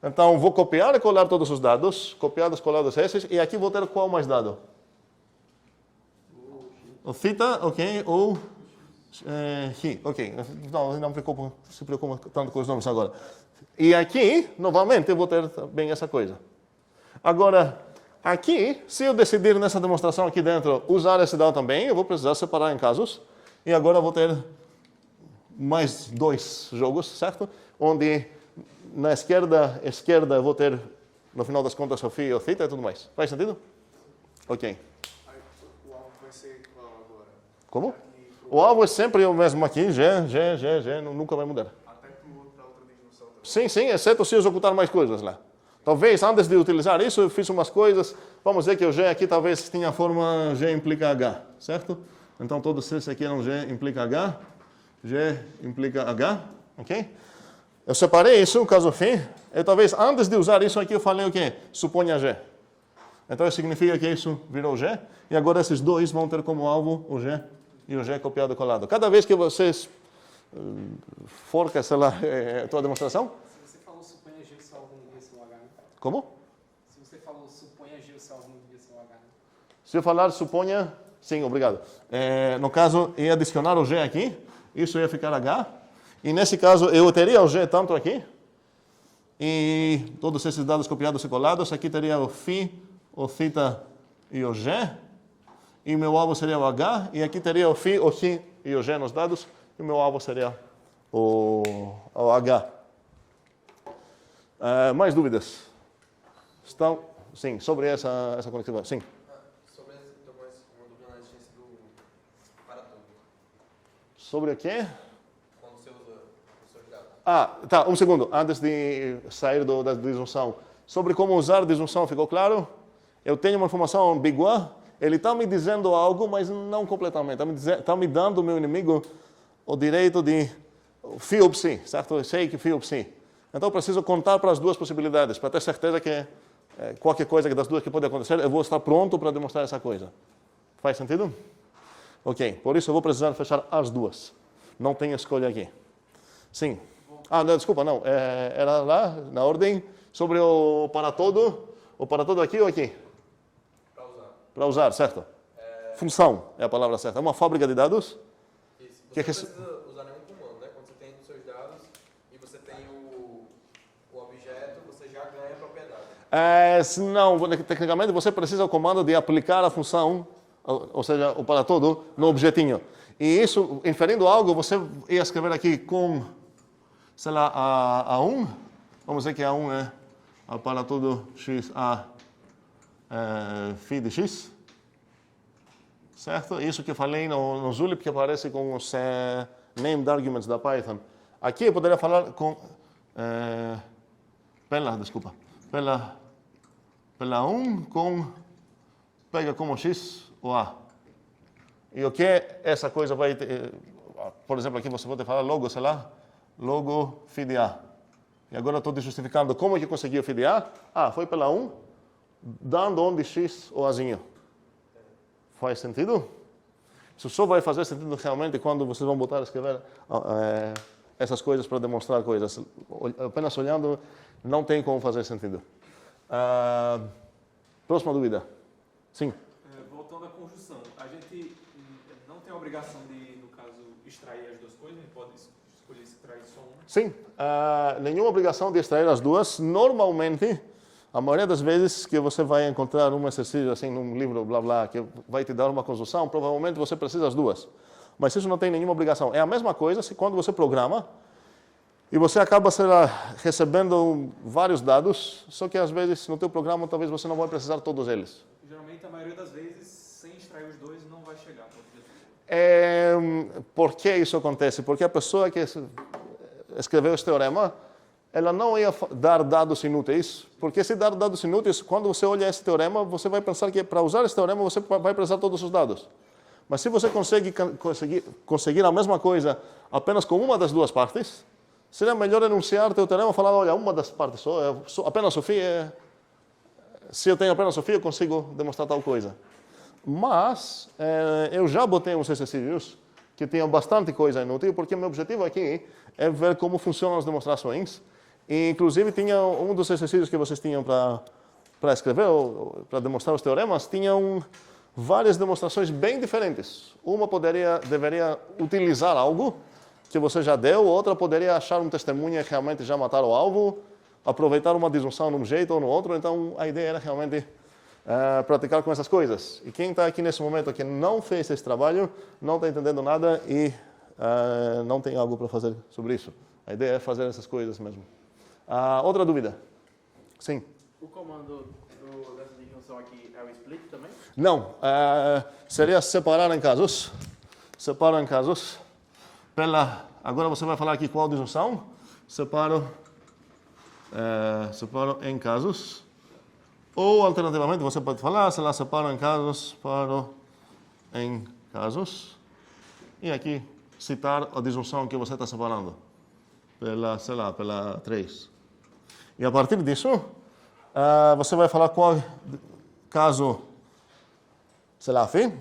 Então, vou copiar e colar todos os dados, copiados, colados esses, e aqui vou ter qual mais dado? O θ, ok, ou φ, ok. Não se preocupa tanto com os nomes agora. E aqui, novamente, eu vou ter bem essa coisa. Agora, aqui, se eu decidir nessa demonstração aqui dentro usar esse dado também, eu vou precisar separar em casos. E agora eu vou ter mais dois jogos, certo? Onde na esquerda eu vou ter, no final das contas, o φ e o θ e tudo mais. Faz sentido? Ok. O alvo vai ser qual agora? Como? O alvo é sempre o mesmo aqui, G, nunca vai mudar. Até para outra dimensão também. Sim, exceto se eu executar mais coisas lá. Talvez, antes de utilizar isso, eu fiz umas coisas. Vamos dizer que o G aqui talvez tenha a forma G implica H, certo? Então, todos esses aqui eram G implica H, G implica H. Ok? Eu separei isso, caso fim. E talvez antes de usar isso aqui eu falei o quê? Suponha G. Então isso significa que isso virou G. E agora esses dois vão ter como alvo o G e o G copiado e colado. Cada vez que vocês forca, sei lá, a tua demonstração. Se você falou suponha G, o seu alvo não devia ser um H, né? Como? Se você falou suponha G, o seu alvo não devia ser um H, né? Se eu falar suponha, sim, obrigado. No caso, ia adicionar o G aqui, isso ia ficar H. E nesse caso, eu teria o G tanto aqui, e todos esses dados copiados e colados. Aqui teria o φ, o θ e o G. E meu alvo seria o H. E aqui teria o φ, o X e o G nos dados. E meu alvo seria o H. Mais dúvidas? Estão? Sim, sobre essa conectividade. Sim. Sobre uma dúvida na existência do para tudo. Sobre o quê? Quando você usa os seus dados. Tá, um segundo, antes de sair da disjunção. Sobre como usar disjunção, ficou claro? Eu tenho uma informação ambígua, ele está me dizendo algo, mas não completamente. Está me dando, meu inimigo, o direito de φ ou ψ, certo? Eu sei que φ ou ψ. Então eu preciso contar para as duas possibilidades, para ter certeza que qualquer coisa das duas que pode acontecer, eu vou estar pronto para demonstrar essa coisa. Faz sentido? Ok, por isso eu vou precisar fechar as duas. Não tem escolha aqui. Sim. Não, desculpa, não. Era lá, na ordem, sobre o para todo. O para todo aqui ou aqui? Para usar. Para usar, certo? Função é a palavra certa. É uma fábrica de dados. Isso. Você não precisa usar nenhum comando, né? Quando você tem os seus dados e você tem o objeto, você já ganha a propriedade. Não, tecnicamente você precisa do comando de aplicar a função, ou seja, o para todo, no objetinho. E isso, inferindo algo, você ia escrever aqui com, sei lá, A1. Vamos dizer que A1 é a para todo x, a φ de x. Certo? Isso que eu falei no Zulip, que aparece com os named arguments da Python. Aqui eu poderia falar com... Pela 1 com... Pega como x o a. E o que essa coisa vai ter... Por exemplo, aqui você pode falar logo, sei lá, logo φ de a. E agora eu estou justificando como é que eu consegui o φ de a. Foi pela 1, dando onde x o azinho. Faz sentido? Isso só vai fazer sentido realmente quando vocês vão botar a escrever essas coisas para demonstrar coisas. Apenas olhando, não tem como fazer sentido. Próxima dúvida. Sim. Voltando à conjunção, a gente não tem a obrigação de, no caso, extrair as duas coisas, a gente pode escolher extrair só uma? Sim. Nenhuma obrigação de extrair as duas. Normalmente, a maioria das vezes que você vai encontrar um exercício assim num livro, blá blá, que vai te dar uma conjunção, provavelmente você precisa das duas. Mas isso não tem nenhuma obrigação. É a mesma coisa se quando você programa e você acaba, sei lá, recebendo vários dados, só que às vezes no teu programa talvez você não vai precisar todos eles. Geralmente, a maioria das vezes, sem extrair os dois, não vai chegar. Por que isso acontece? Porque a pessoa que escreveu esse teorema, ela não ia dar dados inúteis, porque se dar dados inúteis, quando você olha esse teorema, você vai pensar que para usar esse teorema você vai precisar todos os dados. Mas se você conseguir a mesma coisa apenas com uma das duas partes, seria melhor enunciar teu teorema falando, olha, uma das partes só, apenas o φ se eu tenho apenas o φ, eu consigo demonstrar tal coisa. Mas eu já botei uns exercícios que tinham bastante coisa inútil, porque meu objetivo aqui é ver como funcionam as demonstrações. E, inclusive, tinha um dos exercícios que vocês tinham para escrever, para demonstrar os teoremas, tinham várias demonstrações bem diferentes. Uma deveria utilizar algo que você já deu, outra poderia achar um testemunha que realmente já mataram o alvo, aproveitar uma disjunção num jeito ou no outro. Então, a ideia era realmente praticar com essas coisas. E quem está aqui nesse momento que não fez esse trabalho, não está entendendo nada e não tem algo para fazer sobre isso. A ideia é fazer essas coisas mesmo. Outra dúvida? Sim. O comando dessa disjunção aqui é o split também? Não. Seria separar em casos. Separo em casos. Agora você vai falar aqui qual disjunção. Separo em casos. Ou, alternativamente, você pode falar, sei lá, separo em casos, separo em casos. E aqui, citar a disjunção que você está separando. pela, sei lá, pela 3. E a partir disso, você vai falar qual caso, sei lá, fim.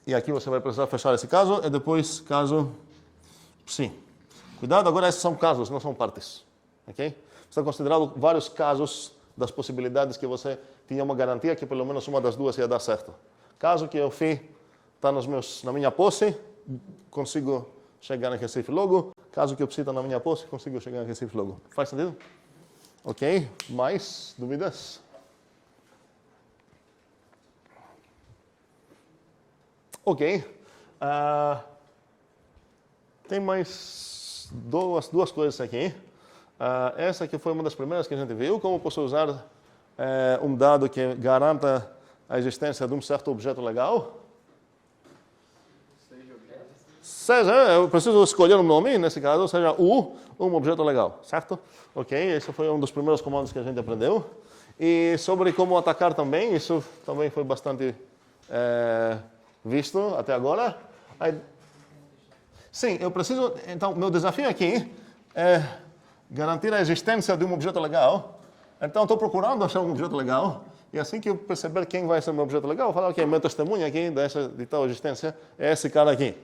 E aqui você vai precisar fechar esse caso e depois caso sim. Cuidado, agora esses são casos, não são partes. Ok? Você está considerando vários casos das possibilidades que você tinha uma garantia que pelo menos uma das duas ia dar certo. Caso que o fim está na minha posse, consigo chegar em Recife logo. Caso que o psi está na minha posse, consigo chegar em Recife logo. Faz sentido? Ok? Mais dúvidas? Ok. Tem mais duas coisas aqui. Essa aqui foi uma das primeiras que a gente viu. Como posso usar um dado que garanta a existência de um certo objeto legal? Seja, eu preciso escolher um nome, nesse caso, seja um objeto legal, certo? Ok, esse foi um dos primeiros comandos que a gente aprendeu. E sobre como atacar também, isso também foi bastante visto até agora. Sim, eu preciso, então, meu desafio aqui é garantir a existência de um objeto legal. Então, estou procurando achar um objeto legal. E assim que eu perceber quem vai ser meu objeto legal, eu vou falar, ok, meu testemunho aqui de tal existência é esse cara aqui.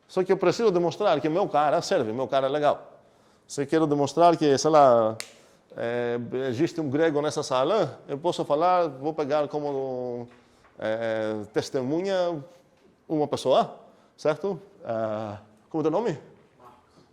Só que eu preciso demonstrar que meu cara serve, meu cara é legal. Se eu quero demonstrar que, sei lá, existe um grego nessa sala, eu posso falar, vou pegar como testemunha uma pessoa, certo? Como é o teu nome?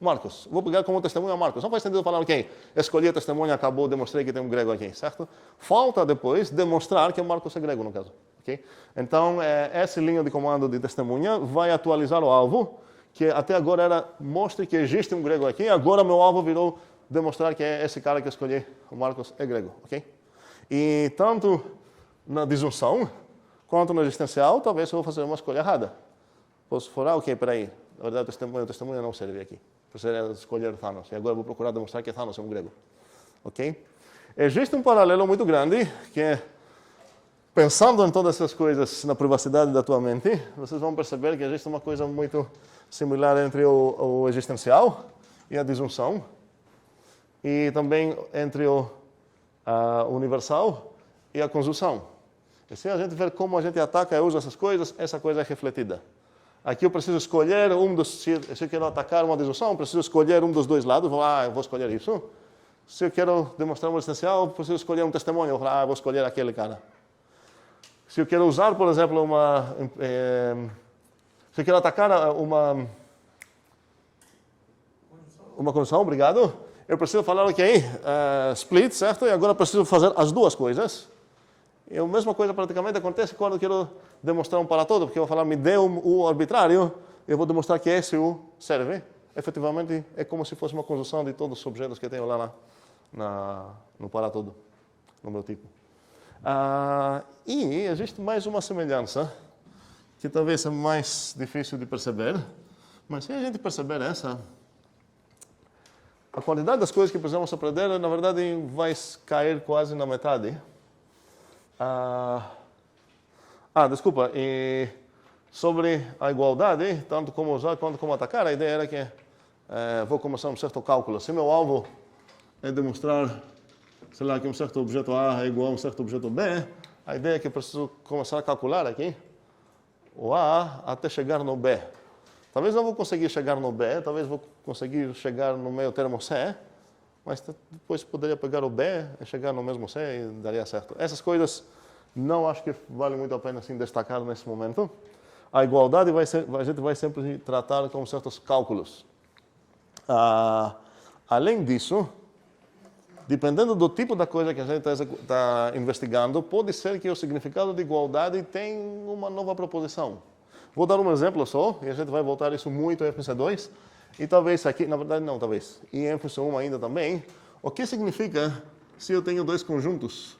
Marcos. Vou pegar como testemunha Marcos. Não faz sentido falar, ok, escolhi a testemunha, acabou, demonstrei que tem um grego aqui, certo? Falta depois demonstrar que o Marcos é grego, no caso. Okay? Então, essa linha de comando de testemunha vai atualizar o alvo, que até agora era mostre que existe um grego aqui, agora meu alvo virou demonstrar que esse cara que eu escolhi, o Marcos, é grego. Okay? E tanto na disjunção quanto na existencial, talvez eu vou fazer uma escolha errada. Posso falar, ok, peraí, na verdade o testemunho não serve aqui. Precisaria escolher Thanos. E agora eu vou procurar demonstrar que Thanos é um grego. Ok? Existe um paralelo muito grande que, pensando em todas essas coisas na privacidade da tua mente, vocês vão perceber que existe uma coisa muito similar entre o existencial e a disjunção. E também entre o universal e a conjunção. E se a gente ver como a gente ataca e usa essas coisas, essa coisa é refletida. Aqui eu preciso escolher se eu quero atacar uma disjunção, preciso escolher um dos dois lados, eu vou escolher isso. Se eu quero demonstrar um existencial, preciso escolher um testemunho, eu vou escolher aquele cara. Se eu quero usar, por exemplo, se eu quero atacar uma conjunção, obrigado, eu preciso falar, ok, split, certo? E agora eu preciso fazer as duas coisas. E a mesma coisa praticamente acontece quando eu quero demonstrar um para todo, porque eu vou falar, me dê um U arbitrário, eu vou demonstrar que esse U serve. Efetivamente, é como se fosse uma conjunção de todos os objetos que eu tenho lá no para todo, no meu tipo. E existe mais uma semelhança, que talvez é mais difícil de perceber, mas se a gente perceber essa, a quantidade das coisas que precisamos aprender, na verdade, vai cair quase na metade. Desculpa, e sobre a igualdade, tanto como usar quanto como atacar, a ideia era que vou começar um certo cálculo. Se meu alvo é demonstrar, sei lá, que um certo objeto A é igual a um certo objeto B, a ideia é que eu preciso começar a calcular aqui o A até chegar no B. Talvez não vou conseguir chegar no B, talvez vou conseguir chegar no meio termo C, mas depois poderia pegar o B e chegar no mesmo C e daria certo. Essas coisas não acho que vale muito a pena assim, destacar nesse momento. A igualdade a gente vai sempre tratar com certos cálculos. Além disso, dependendo do tipo da coisa que a gente está investigando, pode ser que o significado de igualdade tenha uma nova proposição. Vou dar um exemplo só, e a gente vai voltar isso muito em FC2, e talvez aqui, na verdade não, talvez, e em FC1 ainda também, o que significa se eu tenho dois conjuntos,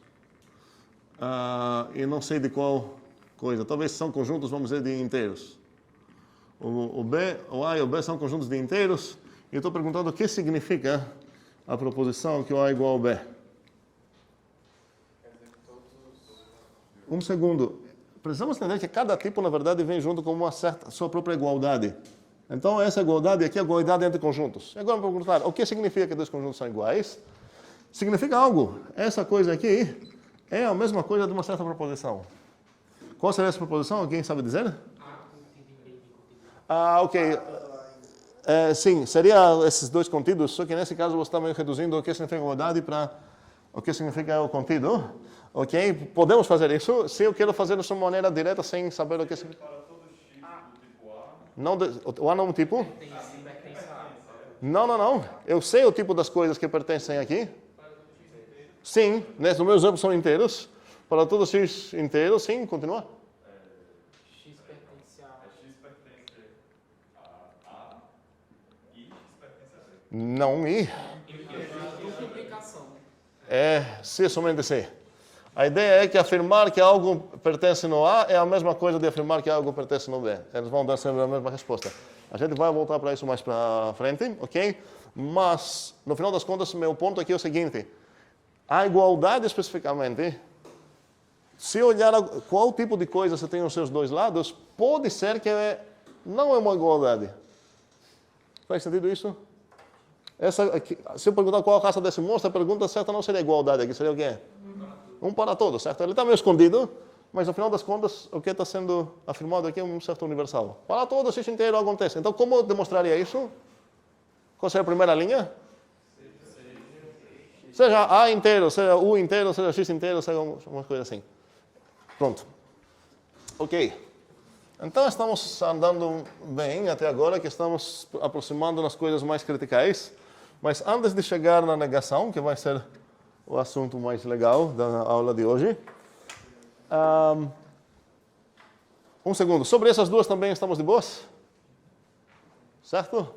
e não sei de qual coisa, talvez são conjuntos, vamos dizer, de inteiros. O A e o B são conjuntos de inteiros, e eu estou perguntando o que significa a proposição que o A é igual ao B. Um segundo. Precisamos entender que cada tipo, na verdade, vem junto com uma certa sua própria igualdade. Então, essa igualdade aqui é a igualdade entre conjuntos. E agora, vamos perguntar, o que significa que dois conjuntos são iguais? Significa algo. Essa coisa aqui é a mesma coisa de uma certa proposição. Qual seria essa proposição? Alguém sabe dizer? Ok. Sim, seria esses dois contidos, só que nesse caso você está meio reduzindo o que significa igualdade para o que significa o contido. Ok? Podemos fazer isso se eu quero fazer isso de uma maneira direta sem saber o que significa. Para todo x do tipo A. Não, o A não é um tipo? Não. Eu sei o tipo das coisas que pertencem aqui. Sim, no meu exemplo são inteiros. Para todo x inteiro, sim, continua. X pertence a... X pertence a e x pertence a B. Não I. Dupla implicação. Se somente C. A ideia é que afirmar que algo pertence no A é a mesma coisa de afirmar que algo pertence no B. Eles vão dar sempre a mesma resposta. A gente vai voltar para isso mais para frente, ok? Mas, no final das contas, meu ponto aqui é o seguinte. A igualdade especificamente, se olhar qual tipo de coisa você tem nos seus dois lados, pode ser que não é uma igualdade. Faz sentido isso? Se eu perguntar qual a raça desse monstro, a pergunta certa não seria igualdade aqui, seria o quê? Um para todos, certo? Ele está meio escondido, mas no final das contas, o que está sendo afirmado aqui é um certo universal. Para todos, isso inteiro acontece. Então, como demonstraria isso? Qual seria a primeira linha? Seja A inteiro, seja U inteiro, seja X inteiro, seja uma coisa assim. Pronto. Ok. Então, estamos andando bem até agora, que estamos aproximando nas coisas mais criticais. Mas antes de chegar na negação, que vai ser o assunto mais legal da aula de hoje. Um segundo. Sobre essas duas também estamos de boas? Certo?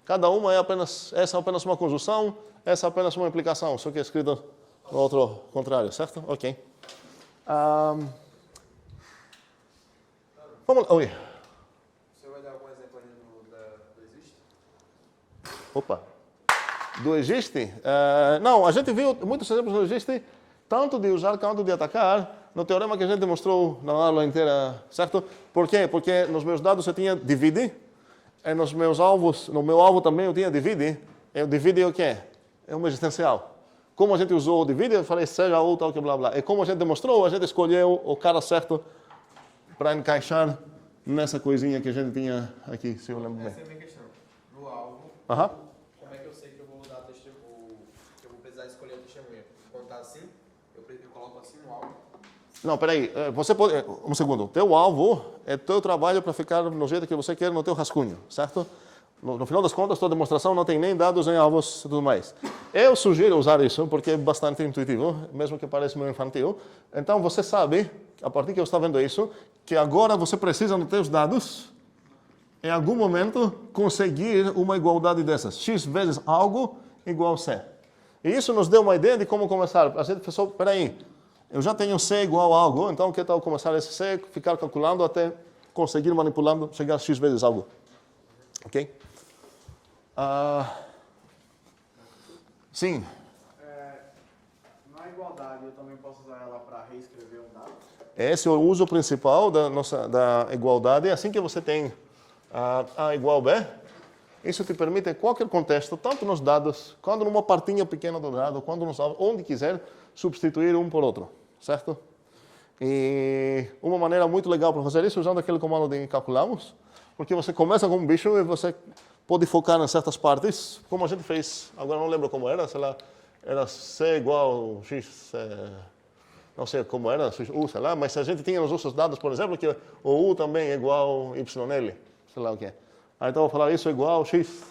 Cada uma essa é apenas uma conjunção, essa é apenas uma implicação, só que é escrito no outro contrário, certo? Ok. Vamos lá. Oi. Você vai dar algum exemplo aí do existe? Opa. Do existe? Não, a gente viu muitos exemplos do existe, tanto de usar quanto de atacar, no teorema que a gente demonstrou na aula inteira, certo? Por quê? Porque nos meus dados eu tinha divide, e nos meus alvos, no meu alvo também eu tinha divide. E o divide é o quê? É uma existencial. Como a gente usou o divide, eu falei seja ou tal que blá blá. E como a gente demonstrou, a gente escolheu o cara certo para encaixar nessa coisinha que a gente tinha aqui, se eu lembro bem. Essa é a minha questão. No alvo, como é que eu sei que eu vou dar testemunho, que eu vou precisar escolher o testemunho? Contar assim? Eu coloco assim no alvo? Não, peraí. Você pode... Um segundo. Teu alvo é teu trabalho para ficar no jeito que você quer no teu rascunho, certo? No final das contas, tua demonstração não tem nem dados em alvos e tudo mais. Eu sugiro usar isso, porque é bastante intuitivo, mesmo que pareça meio infantil. Então, você sabe, a partir que eu estou vendo isso, que agora você precisa, nos teus dados, em algum momento, conseguir uma igualdade dessas. X vezes algo igual C. E isso nos deu uma ideia de como começar. A gente pensou, peraí, eu já tenho C igual a algo, então que tal começar esse C, ficar calculando até conseguir manipulando, chegar a X vezes algo. Ok? Sim. Na igualdade, eu também posso usar ela para reescrever um dado? Esse é o uso principal da igualdade. Assim que você tem A igual B, isso te permite, em qualquer contexto, tanto nos dados, quanto numa partinha pequena do dado, quando onde quiser, substituir um por outro, certo? E uma maneira muito legal para fazer isso é usando aquele comando de calculamos, porque você começa com um bicho e você pode focar em certas partes, como a gente fez, agora não lembro como era, sei lá, era C igual X, não sei como era, U, sei lá, mas a gente tinha nos nossos dados, por exemplo, que o U também é igual YL, sei lá o que é. Aí então eu vou falar isso é igual X,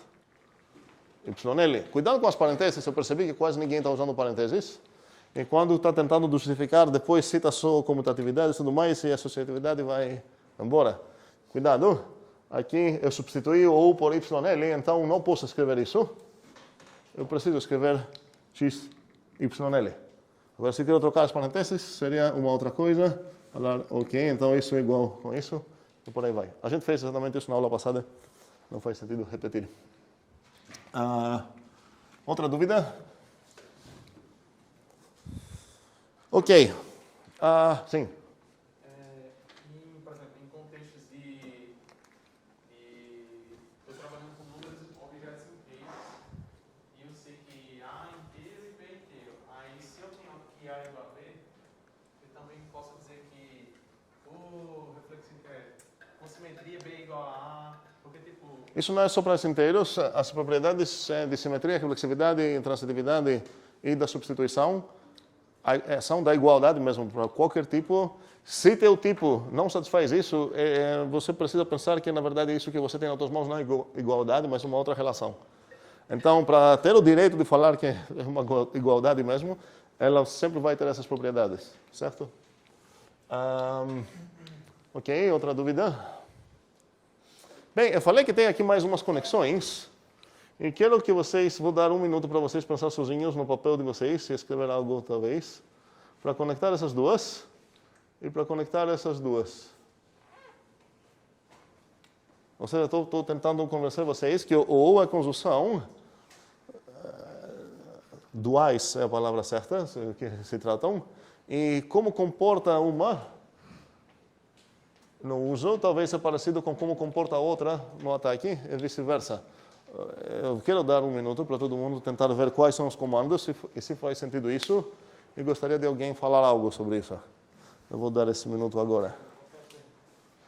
YL. Cuidado com as parênteses, eu percebi que quase ninguém está usando parênteses. E quando está tentando justificar, depois cita só comutatividade e tudo mais, e a associatividade vai embora. Cuidado. Aqui eu substituí o U por YL, então não posso escrever isso. Eu preciso escrever X, YL. Agora, se quero trocar as parênteses, seria uma outra coisa. Falar, ok, então isso é igual com isso, e por aí vai. A gente fez exatamente isso na aula passada, não faz sentido repetir. Outra dúvida? Ok. Sim. Por exemplo, em contextos de Isso não é só para os inteiros. As propriedades de simetria, reflexividade, intransitividade e da substituição são da igualdade mesmo para qualquer tipo. Se teu tipo não satisfaz isso, você precisa pensar que, na verdade, isso que você tem nas suas mãos não é igualdade, mas uma outra relação. Então, para ter o direito de falar que é uma igualdade mesmo, ela sempre vai ter essas propriedades, certo? Ok, outra dúvida? Bem, eu falei que tem aqui mais umas conexões. E quero que vocês, vou dar um minuto para vocês pensar sozinhos no papel de vocês, e escrever algo talvez, para conectar essas duas e para conectar essas duas. Ou seja, estou tentando convencer vocês que ou a conjunção, duais é a palavra certa, que se tratam, e como comporta uma no uso, talvez é parecido com como comporta a outra no ataque, e vice-versa. Eu quero dar um minuto para todo mundo tentar ver quais são os comandos e se faz sentido isso, e gostaria de alguém falar algo sobre isso. Eu vou dar esse minuto agora.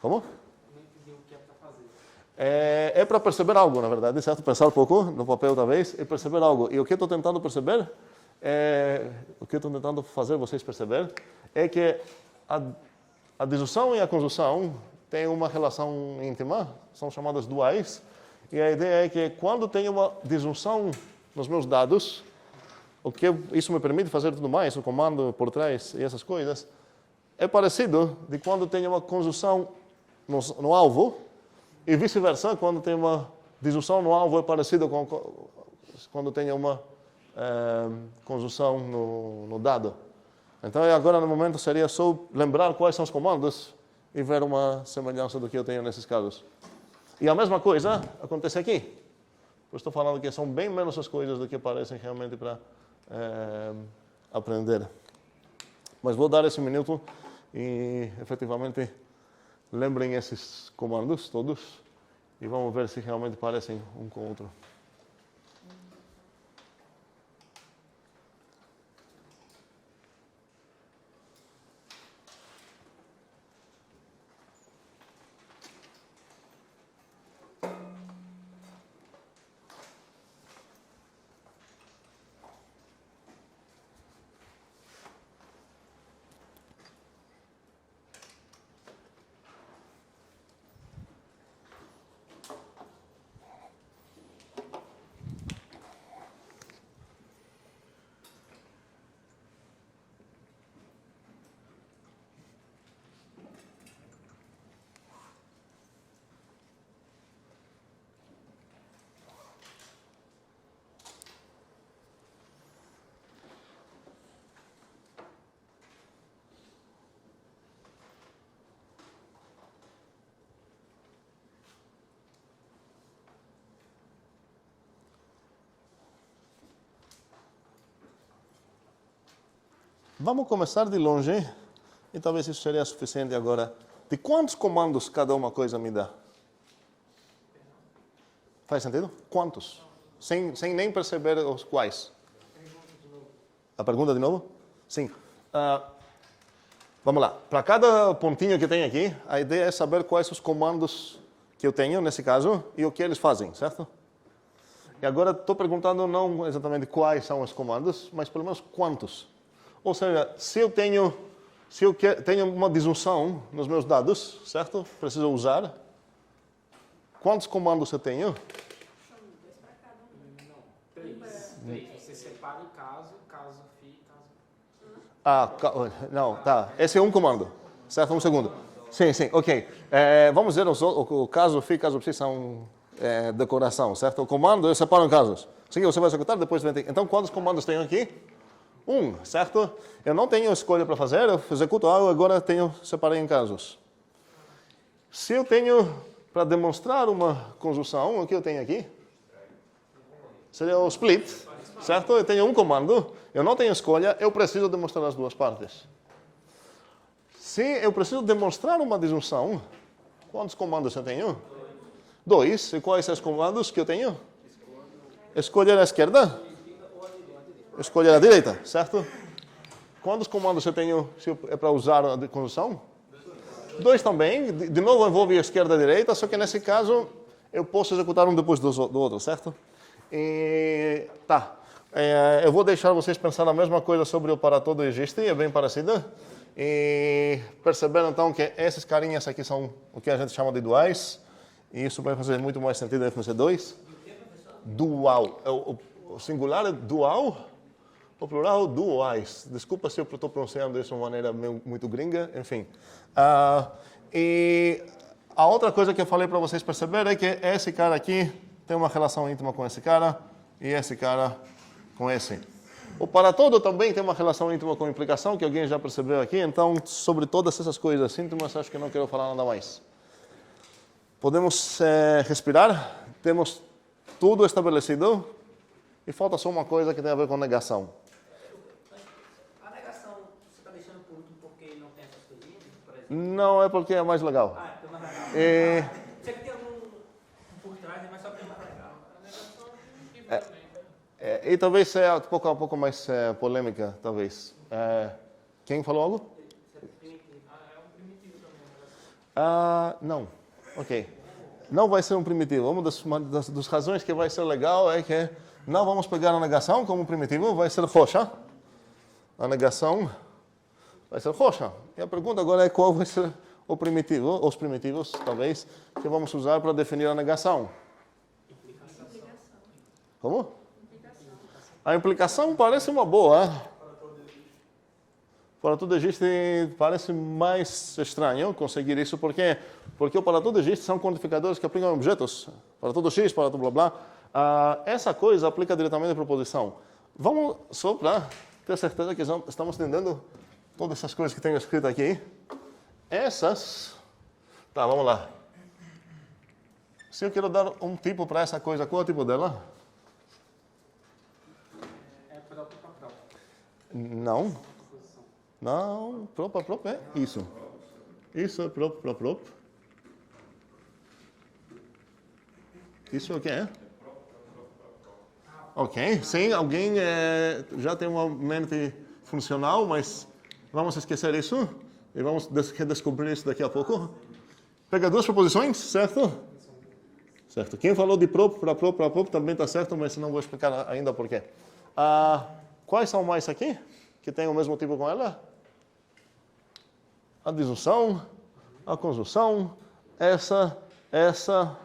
Como? É para perceber algo, na verdade, certo? Pensar um pouco no papel, talvez, e perceber algo. E o que estou tentando perceber, o que estou tentando fazer vocês perceber, é que a disjunção e a conjunção têm uma relação íntima, são chamadas duais, e a ideia é que quando tenho uma disjunção nos meus dados, o que isso me permite fazer tudo mais, o comando por trás e essas coisas, é parecido de quando tenho uma conjunção no alvo, e vice-versa, quando tem uma disjunção no alvo, é parecido com quando tenho uma conjunção no dado. Então, agora, no momento, seria só lembrar quais são os comandos e ver uma semelhança do que eu tenho nesses casos. E a mesma coisa acontece aqui. Eu estou falando que são bem menos as coisas do que parecem realmente para aprender. Mas vou dar esse minuto e, efetivamente, lembrem esses comandos todos e vamos ver se realmente parecem um com o outro. Vamos começar de longe, e talvez isso seria suficiente agora. De quantos comandos cada uma coisa me dá? Faz sentido? Quantos? Sem nem perceber os quais. A pergunta de novo? Sim. Vamos lá. Para cada pontinho que tem aqui, a ideia é saber quais os comandos que eu tenho, nesse caso, e o que eles fazem, certo? E agora estou perguntando não exatamente quais são os comandos, mas pelo menos quantos. Ou seja, se eu tenho uma disjunção nos meus dados, certo? Preciso usar. Quantos comandos eu tenho? Não, três. Você separa o caso, fi, não, tá. Esse é um comando, certo? Um segundo. Sim, ok. Vamos ver o caso fi, caso psi são decoração, certo? O comando eu separo em casos. Sim, você vai executar, depois vai ter. Então, quantos comandos tenho aqui? Certo? Eu não tenho escolha para fazer, eu executo algo, agora separei em casos. Se eu tenho, para demonstrar uma conjunção, o que eu tenho aqui? Seria o split, certo? Eu tenho um comando, eu não tenho escolha, eu preciso demonstrar as duas partes. Se eu preciso demonstrar uma disjunção, quantos comandos eu tenho? 2. E quais são os comandos que eu tenho? Escolher a esquerda? Escolher a direita, certo? Quantos comandos eu tenho se é para usar a conjunção? 2 também. De novo envolve a esquerda e a direita, só que nesse caso eu posso executar um depois do outro, certo? E, tá. Eu vou deixar vocês pensar a mesma coisa sobre o para todo existe, é bem parecido. E perceberam então que esses carinhas aqui são o que a gente chama de duais. E isso vai fazer muito mais sentido em FNC2. Dual. O singular é dual, o plural duais. Desculpa se eu estou pronunciando isso de uma maneira muito gringa, enfim. E a outra coisa que eu falei para vocês perceberem é que esse cara aqui tem uma relação íntima com esse cara e esse cara com esse. O para todo também tem uma relação íntima com implicação, que alguém já percebeu aqui. Então, sobre todas essas coisas íntimas, acho que não quero falar nada mais. Podemos respirar. Temos tudo estabelecido. E falta só uma coisa que tem a ver com negação. A negação, você está deixando por último porque não tem essas coisinhas, por exemplo? Não, é porque é mais legal. Ah, é mais legal. Você que tem algum por trás, mas só porque é mais legal. A negação é também. E talvez seja um pouco mais polêmica, talvez. Quem falou algo? É um primitivo também. Não. Ok. Não vai ser um primitivo. Uma das razões que vai ser legal é que não vamos pegar a negação como primitivo, vai ser roxa. A negação vai ser roxa. E a pergunta agora é qual vai ser o primitivo, os primitivos, talvez, que vamos usar para definir a negação. Como? A implicação parece uma boa. Para todo existe parece mais estranho conseguir isso, porque o para todo existe são quantificadores que aplicam objetos. Para todo x, para todo blá blá. Essa coisa aplica diretamente a proposição. Vamos só para ter certeza que estamos entendendo todas essas coisas que tenho escrito aqui. Essas... Tá, vamos lá. Se eu quero dar um tipo para essa coisa, qual é o tipo dela? É próprio para próprio. Não. Não, próprio é isso. Isso é próprio para próprio. Isso é o que é? Ok, sim, alguém já tem uma mente funcional, mas vamos esquecer isso e vamos redescobrir isso daqui a pouco. Pega duas proposições, certo? Certo. Quem falou de próprio para próprio também está certo, mas não vou explicar ainda por quê. Quais são mais aqui que tem o mesmo tipo com ela? A disjunção, a conjunção, essa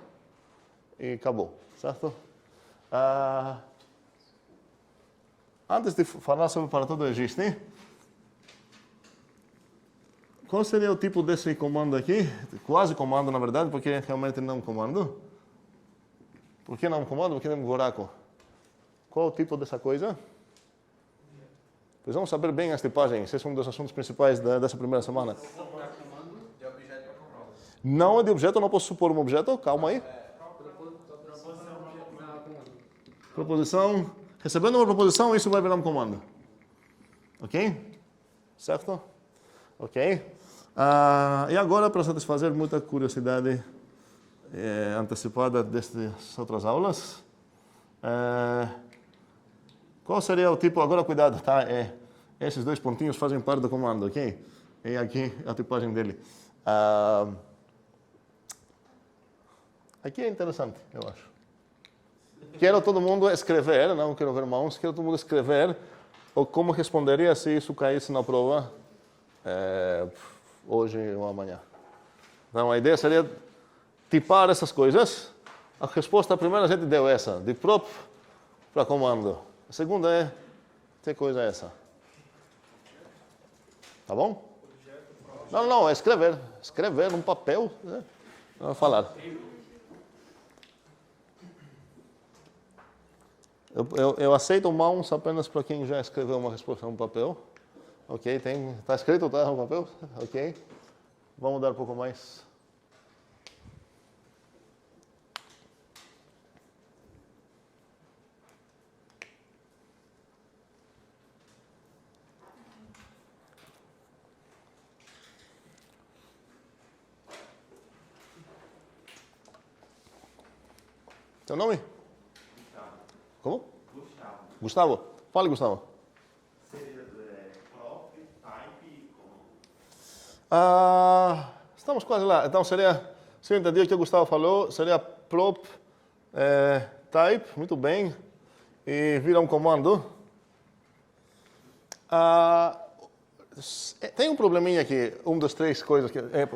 e acabou, certo? Antes de falar sobre para todo existe, qual seria o tipo desse comando aqui? Quase comando, na verdade, porque realmente não é um comando. Por que não é um comando? Porque tem um buraco. Qual é o tipo dessa coisa? Precisamos saber bem as tipagens. Esse é um dos assuntos principais dessa primeira semana. De objeto para comando. Não é de objeto, eu não posso supor um objeto. Calma aí. Proposição. Recebendo uma proposição, isso vai virar um comando. Ok? Certo? Ok? E agora, para satisfazer muita curiosidade antecipada destas outras aulas, qual seria o tipo? Agora, cuidado, tá? Esses dois pontinhos fazem parte do comando, ok? E aqui a tipagem dele. Aqui é interessante, eu acho. Quero todo mundo escrever, não quero ver mãos, quero todo mundo escrever como responderia se isso caísse na prova hoje ou amanhã. Então, a ideia seria tipar essas coisas. A resposta, a primeira a gente deu essa, de próprio para comando. A segunda é, que coisa é essa? Tá bom? Não, é escrever. Escrever num papel, né? Não falar. Eu aceito mãos apenas para quem já escreveu uma resposta no papel. Ok, está escrito, tá, no papel? Ok. Vamos dar um pouco mais. Teu nome? Como? Gustavo. Fale, Gustavo. Seria prop, type, como? Estamos quase lá. Então seria, se eu entendi o que o Gustavo falou, seria prop type, muito bem, e vira um comando. Tem um probleminha aqui, das três coisas.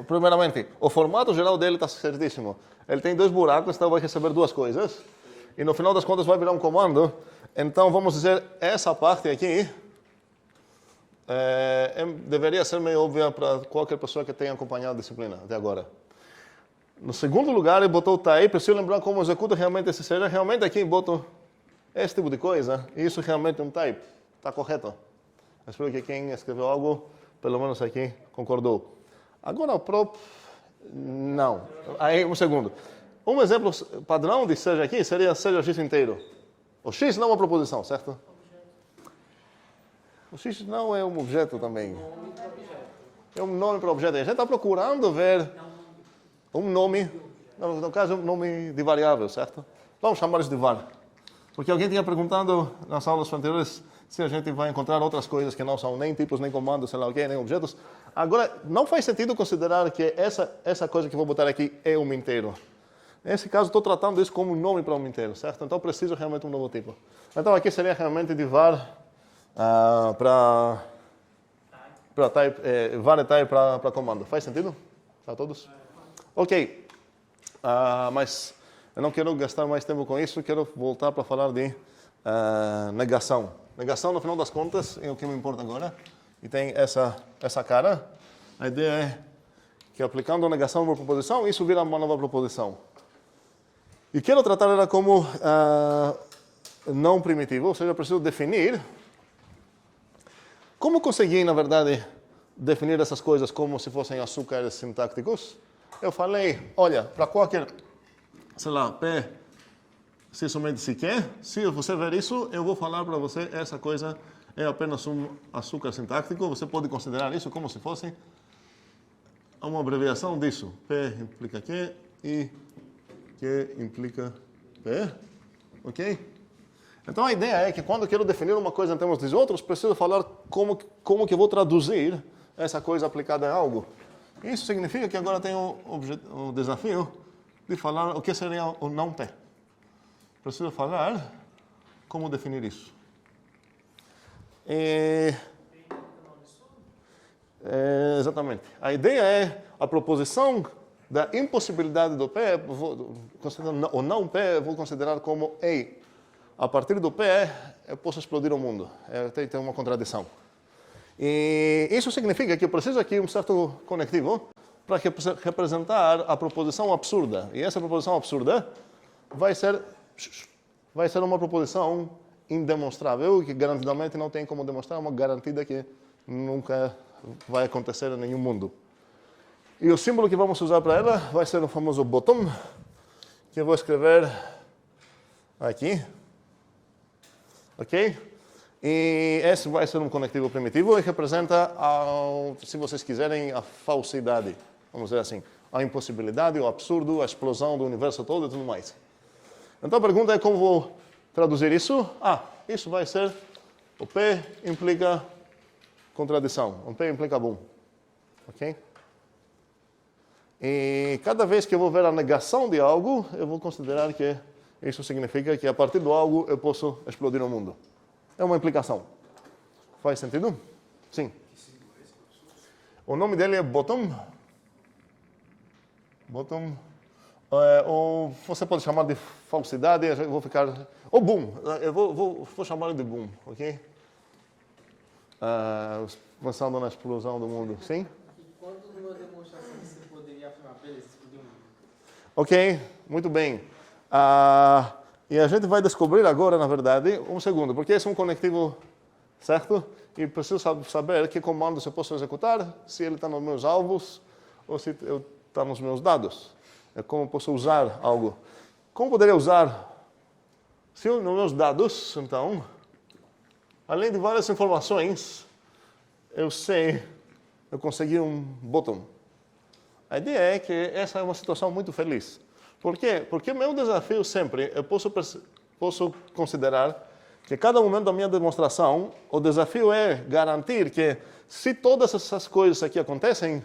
Primeiramente, o formato geral dele está certíssimo. Ele tem 2 buracos, então vai receber 2 coisas. E no final das contas vai virar um comando. Então vamos dizer, essa parte aqui deveria ser meio óbvia para qualquer pessoa que tenha acompanhado a disciplina até agora. No segundo lugar, ele botou o type. Se eu lembrar como executa realmente esse seja, realmente aqui boto esse tipo de coisa. E isso realmente é um type. Está correto. Espero que quem escreveu algo, pelo menos aqui, concordou. Agora o prop, não. Aí, um segundo. Um exemplo padrão de seja aqui seria seja x inteiro. O x não é uma proposição, certo? O x não é um objeto também. É um nome para objeto. A gente está procurando ver um nome, no caso, um nome de variável, certo? Vamos chamar isso de var. Porque alguém tinha perguntado nas aulas anteriores se a gente vai encontrar outras coisas que não são nem tipos, nem comandos, sei lá o quê, nem objetos. Agora, não faz sentido considerar que essa coisa que vou botar aqui é um inteiro. Nesse caso, estou tratando isso como um nome para um inteiro, certo? Então, preciso realmente um novo tipo. Então, aqui seria realmente de var para type, var e type para comando. Faz sentido? Para todos? Ok. Mas eu não quero gastar mais tempo com isso, quero voltar para falar de negação. Negação, no final das contas, é o que me importa agora. E tem essa cara. A ideia é que aplicando a negação numa proposição, isso vira uma nova proposição. E quero tratar ela como não primitivo, ou seja, eu preciso definir. Como consegui, na verdade, definir essas coisas como se fossem açúcares sintáticos? Eu falei, olha, para qualquer, sei lá, P, se somente se quer, se você ver isso, eu vou falar para você, essa coisa é apenas um açúcar sintático, você pode considerar isso como se fosse uma abreviação disso. P implica Q e Q implica P, ok? Então a ideia é que quando eu quero definir uma coisa em termos de outros, preciso falar como que eu vou traduzir essa coisa aplicada em algo. Isso significa que agora tenho o desafio de falar o que seria o não P. Preciso falar como definir isso. Exatamente. A ideia é a proposição da impossibilidade do P, o não P eu vou considerar como ei. A partir do P, eu posso explodir o mundo. Tem uma contradição. E isso significa que eu preciso aqui um certo conectivo para representar a proposição absurda. E essa proposição absurda vai ser uma proposição indemonstrável, que garantidamente não tem como demonstrar, uma garantida que nunca vai acontecer em nenhum mundo. E o símbolo que vamos usar para ela vai ser o famoso bottom, que eu vou escrever aqui. Ok? E esse vai ser um conectivo primitivo e representa, se vocês quiserem, a falsidade. Vamos dizer assim, a impossibilidade, o absurdo, a explosão do universo todo e tudo mais. Então a pergunta é como vou traduzir isso? Isso vai ser, o P implica contradição, o P implica boom. Ok? E cada vez que eu vou ver a negação de algo, eu vou considerar que isso significa que a partir do algo eu posso explodir o mundo. É uma implicação. Faz sentido? Sim. O nome dele é bottom. Bottom. Ou você pode chamar de falsidade, eu vou ficar... Ou boom. Eu vou chamar de boom, ok? Pensando na explosão do mundo. Sim? Quando numa demonstração você poderia afirmar, beleza, explodiu o mundo? Ok, muito bem. E a gente vai descobrir agora, na verdade, um segundo, porque esse é um conectivo, certo? E preciso saber que comandos eu posso executar, se ele está nos meus alvos ou se está nos meus dados. É como posso usar algo. Como poderia usar? Se nos meus dados, então, além de várias informações, eu consegui um bottom. A ideia é que essa é uma situação muito feliz. Por quê? Porque meu desafio sempre, eu posso considerar que cada momento da minha demonstração, o desafio é garantir que se todas essas coisas aqui acontecem,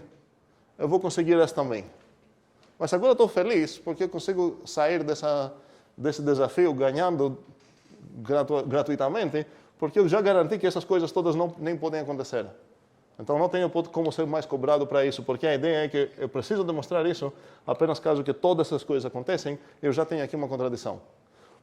eu vou conseguir essa também. Mas agora eu estou feliz porque eu consigo sair desse desafio ganhando gratuitamente, porque eu já garanti que essas coisas todas nem podem acontecer. Então não tenho como ser mais cobrado para isso, porque a ideia é que eu preciso demonstrar isso apenas caso que todas essas coisas acontecem, eu já tenho aqui uma contradição.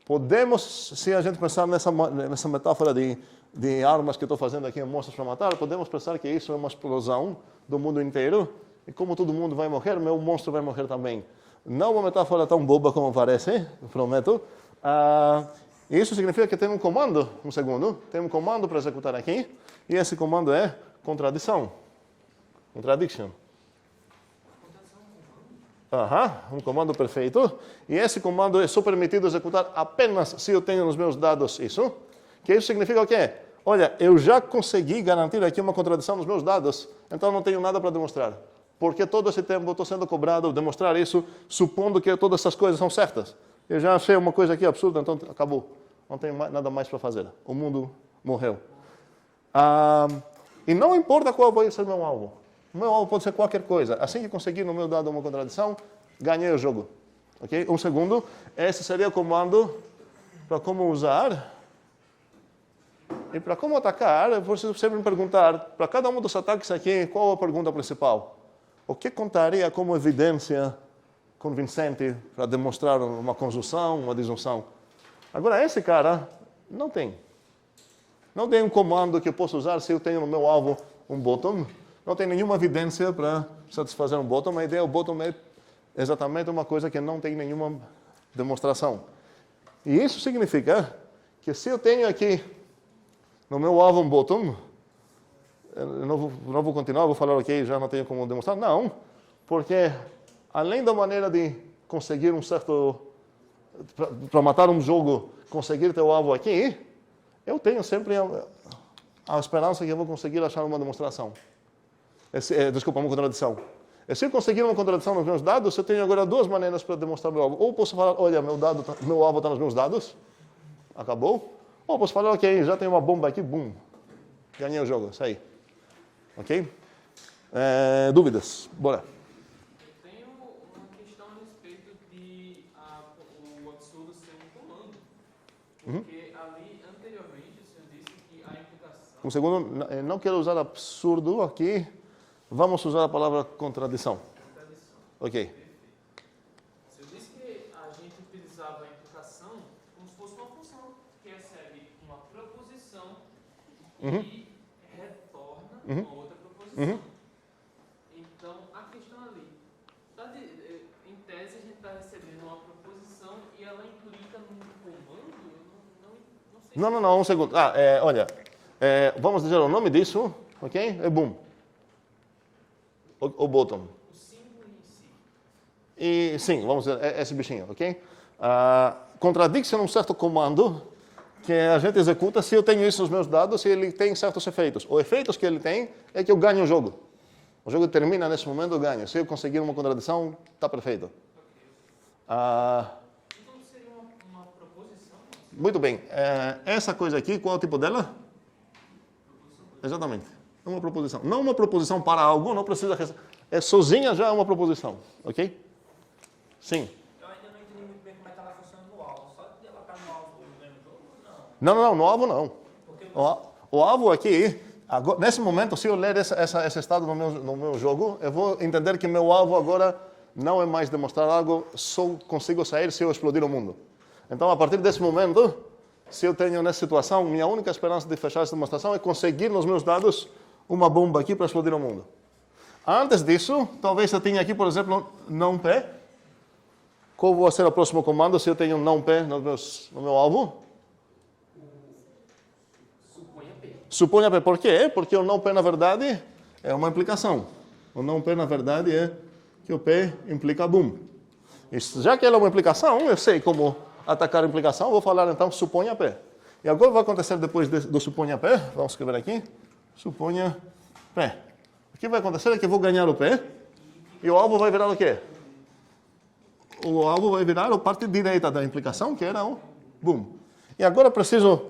Podemos, se a gente pensar nessa metáfora de armas que estou fazendo aqui em Monstros para Matar, podemos pensar que isso é uma explosão do mundo inteiro, e como todo mundo vai morrer, meu monstro vai morrer também. Não uma metáfora tão boba como parece, prometo. Isso significa que tem um comando, tem um comando para executar aqui, e esse comando é contradição. Contradiction. Um comando perfeito. E esse comando é só permitido executar apenas se eu tenho nos meus dados isso. Que isso significa o quê? Olha, eu já consegui garantir aqui uma contradição nos meus dados, então não tenho nada para demonstrar. Porque todo esse tempo eu estou sendo cobrado demonstrar isso, supondo que todas essas coisas são certas. Eu já achei uma coisa aqui absurda, então acabou. Não tenho nada mais para fazer. O mundo morreu. E não importa qual vai ser o meu alvo. O meu alvo pode ser qualquer coisa. Assim que conseguir no meu dado uma contradição, ganhei o jogo. Okay? Um segundo, esse seria o comando para como usar. E para como atacar, eu preciso sempre me perguntar, para cada um dos ataques aqui, qual é a pergunta principal? O que contaria como evidência convincente para demonstrar uma conjunção, uma disjunção? Agora, esse cara não tem. Não tem um comando que eu possa usar se eu tenho no meu alvo um bottom. Não tem nenhuma evidência para satisfazer um bottom. A ideia do bottom é exatamente uma coisa que não tem nenhuma demonstração. E isso significa que se eu tenho aqui no meu alvo um bottom, eu não vou continuar, vou falar, ok, já não tenho como demonstrar. Não, porque além da maneira de conseguir um certo... Para matar um jogo, conseguir ter o alvo aqui, eu tenho sempre a esperança que eu vou conseguir achar uma demonstração. Desculpa, uma contradição. E se eu conseguir uma contradição nos meus dados, eu tenho agora duas maneiras para demonstrar meu alvo. Ou posso falar, olha, meu alvo está nos meus dados, acabou. Ou posso falar, ok, já tenho uma bomba aqui, boom, ganhei o jogo, saí. Ok? Dúvidas? Bora. Eu tenho uma questão a respeito de o absurdo ser um comando. Porque ali, anteriormente, o senhor disse que a implicação... Um segundo, não quero usar absurdo aqui. Vamos usar a palavra contradição. Contradição. Ok. Perfeito. O senhor disse que a gente utilizava a implicação como se fosse uma função que recebe uma proposição e retorna uma outra proposição. Então, a questão ali, em tese, a gente está recebendo uma proposição e ela implica num comando? Eu não sei. Não, um segundo. Olha, vamos dizer o nome disso, ok? É boom. O bottom. O símbolo em si. E sim, vamos dizer, esse bichinho, ok? Contradiction é um certo comando que a gente executa se eu tenho isso nos meus dados e ele tem certos efeitos. Os efeitos que ele tem é que eu ganho o jogo. O jogo termina nesse momento, eu ganho. Se eu conseguir uma contradição, está perfeito. Então seria uma proposição? Muito bem. Essa coisa aqui, qual é o tipo dela? Exatamente. É uma proposição. Não uma proposição para algo, não precisa... sozinha já é uma proposição, ok? Sim. Eu ainda não entendi muito bem como é que ela funciona no alvo. Só de ela estar no alvo no mesmo jogo, não? Não, no alvo não. O alvo aqui, agora, nesse momento, se eu ler esse estado no meu jogo, eu vou entender que meu alvo agora não é mais demonstrar algo, só consigo sair se eu explodir o mundo. Então, a partir desse momento, se eu tenho nessa situação, minha única esperança de fechar essa demonstração é conseguir nos meus dados uma bomba aqui para explodir o mundo. Antes disso, talvez eu tenha aqui, por exemplo, não P. Qual vai ser o próximo comando se eu tenho não P no meu alvo? Suponha P. Suponha P. Por quê? Porque o não P, na verdade, é uma implicação. O não P, na verdade, é que o P implica boom. E já que ela é uma implicação, eu sei como atacar a implicação, vou falar então suponha P. E agora vai acontecer depois do suponha P, vamos escrever aqui, suponha P. O que vai acontecer é que eu vou ganhar o P e o alvo vai virar o quê? O alvo vai virar a parte direita da implicação, que era o boom. E agora eu preciso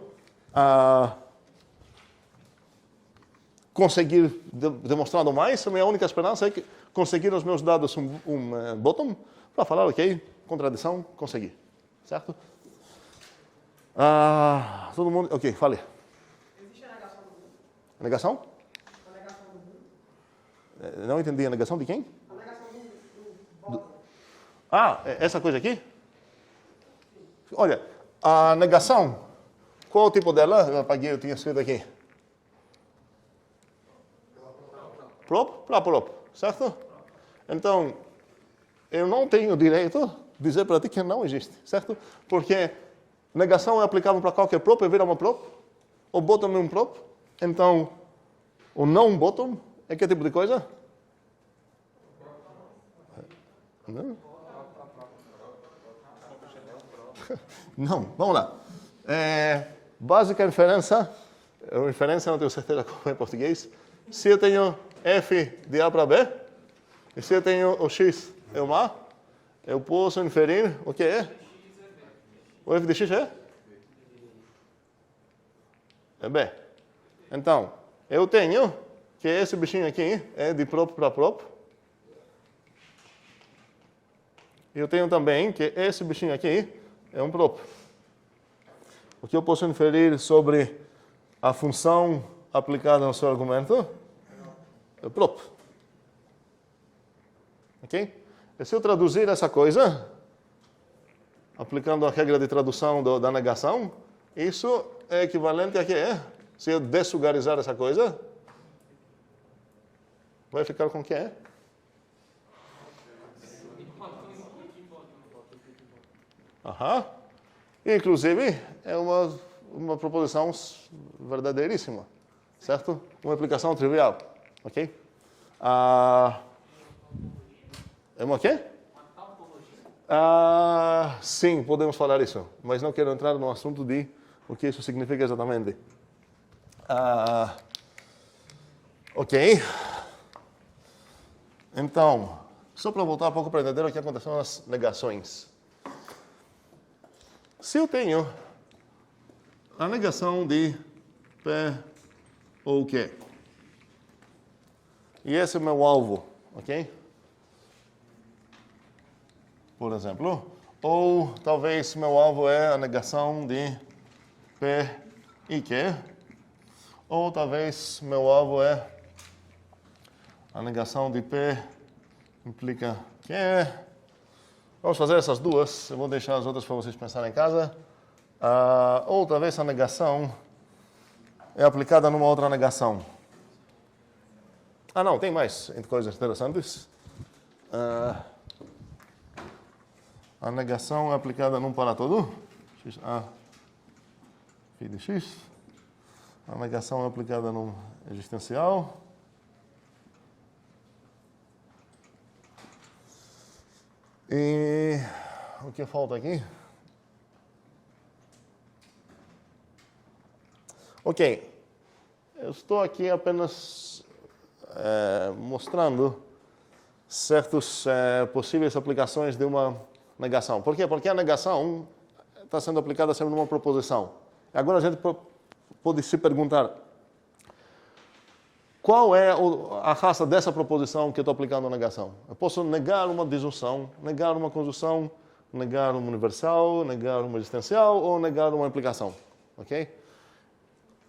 conseguir demonstrando mais. A minha única esperança é que conseguir nos meus dados um bottom para falar, ok, contradição, consegui. Certo? Todo mundo... Ok, fale. Existe a negação do mundo? A negação? A negação do mundo? Não entendi. A negação de quem? A negação do Essa coisa aqui? Olha, a negação, qual é o tipo dela? Eu apaguei, eu tinha escrito aqui. Prop, certo? Então, eu não tenho direito de dizer para ti que não existe, certo? Porque negação é aplicável para qualquer prop, e vira uma prop. O bottom é um prop. Então, o não bottom é que tipo de coisa? Não? Não, vamos lá. Básica inferência, não tenho certeza como é em português. Se eu tenho f de A para B, e se eu tenho o x é um A, eu posso inferir o que é? O f de x é? É B. Então, eu tenho que esse bichinho aqui é de prop para prop. E eu tenho também que esse bichinho aqui é um prop. O que eu posso inferir sobre a função aplicada no seu argumento? É prop. Ok? E se eu traduzir essa coisa, aplicando a regra de tradução da negação, isso é equivalente a quê? Se eu dessugarizar essa coisa, vai ficar com o que é? Inclusive, é uma proposição verdadeiríssima, certo? Uma aplicação trivial, ok? É uma quê? Sim, podemos falar isso, mas não quero entrar no assunto de o que isso significa exatamente. Ok. Então, só para voltar um pouco para entender o que aconteceu nas negações. Se eu tenho a negação de P ou Q, e esse é o meu alvo, ok? Por exemplo, ou talvez meu alvo é a negação de P e Q, ou talvez meu alvo é a negação de P implica Q. Vamos fazer essas duas, eu vou deixar as outras para vocês pensarem em casa. Ou talvez a negação é aplicada numa outra negação. Não, tem mais coisas interessantes. A negação é aplicada num para todo. XA phi de x. A negação é aplicada num existencial. E o que falta aqui? Ok. Eu estou aqui apenas mostrando certas possíveis aplicações de uma negação. Por quê? Porque a negação está sendo aplicada sempre numa proposição. Agora a gente pode se perguntar qual é a raça dessa proposição que eu estou aplicando a negação. Eu posso negar uma disjunção, negar uma conjunção, negar uma universal, negar uma existencial ou negar uma implicação. Ok?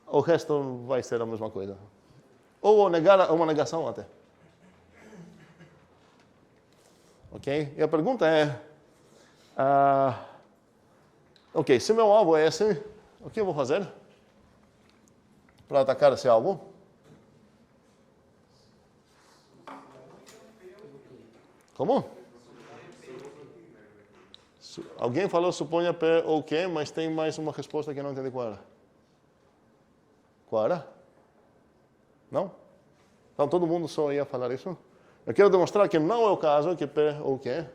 O resto vai ser a mesma coisa. Ou negar uma negação até. Ok? E a pergunta é... ok, se meu alvo é esse, o que eu vou fazer para atacar esse alvo? Como? Alguém falou suponha P ou Q, mas tem mais uma resposta que eu não entendi qual era. Qual era? Não? Então todo mundo só ia falar isso? Eu quero demonstrar que não é o caso que P ou Q.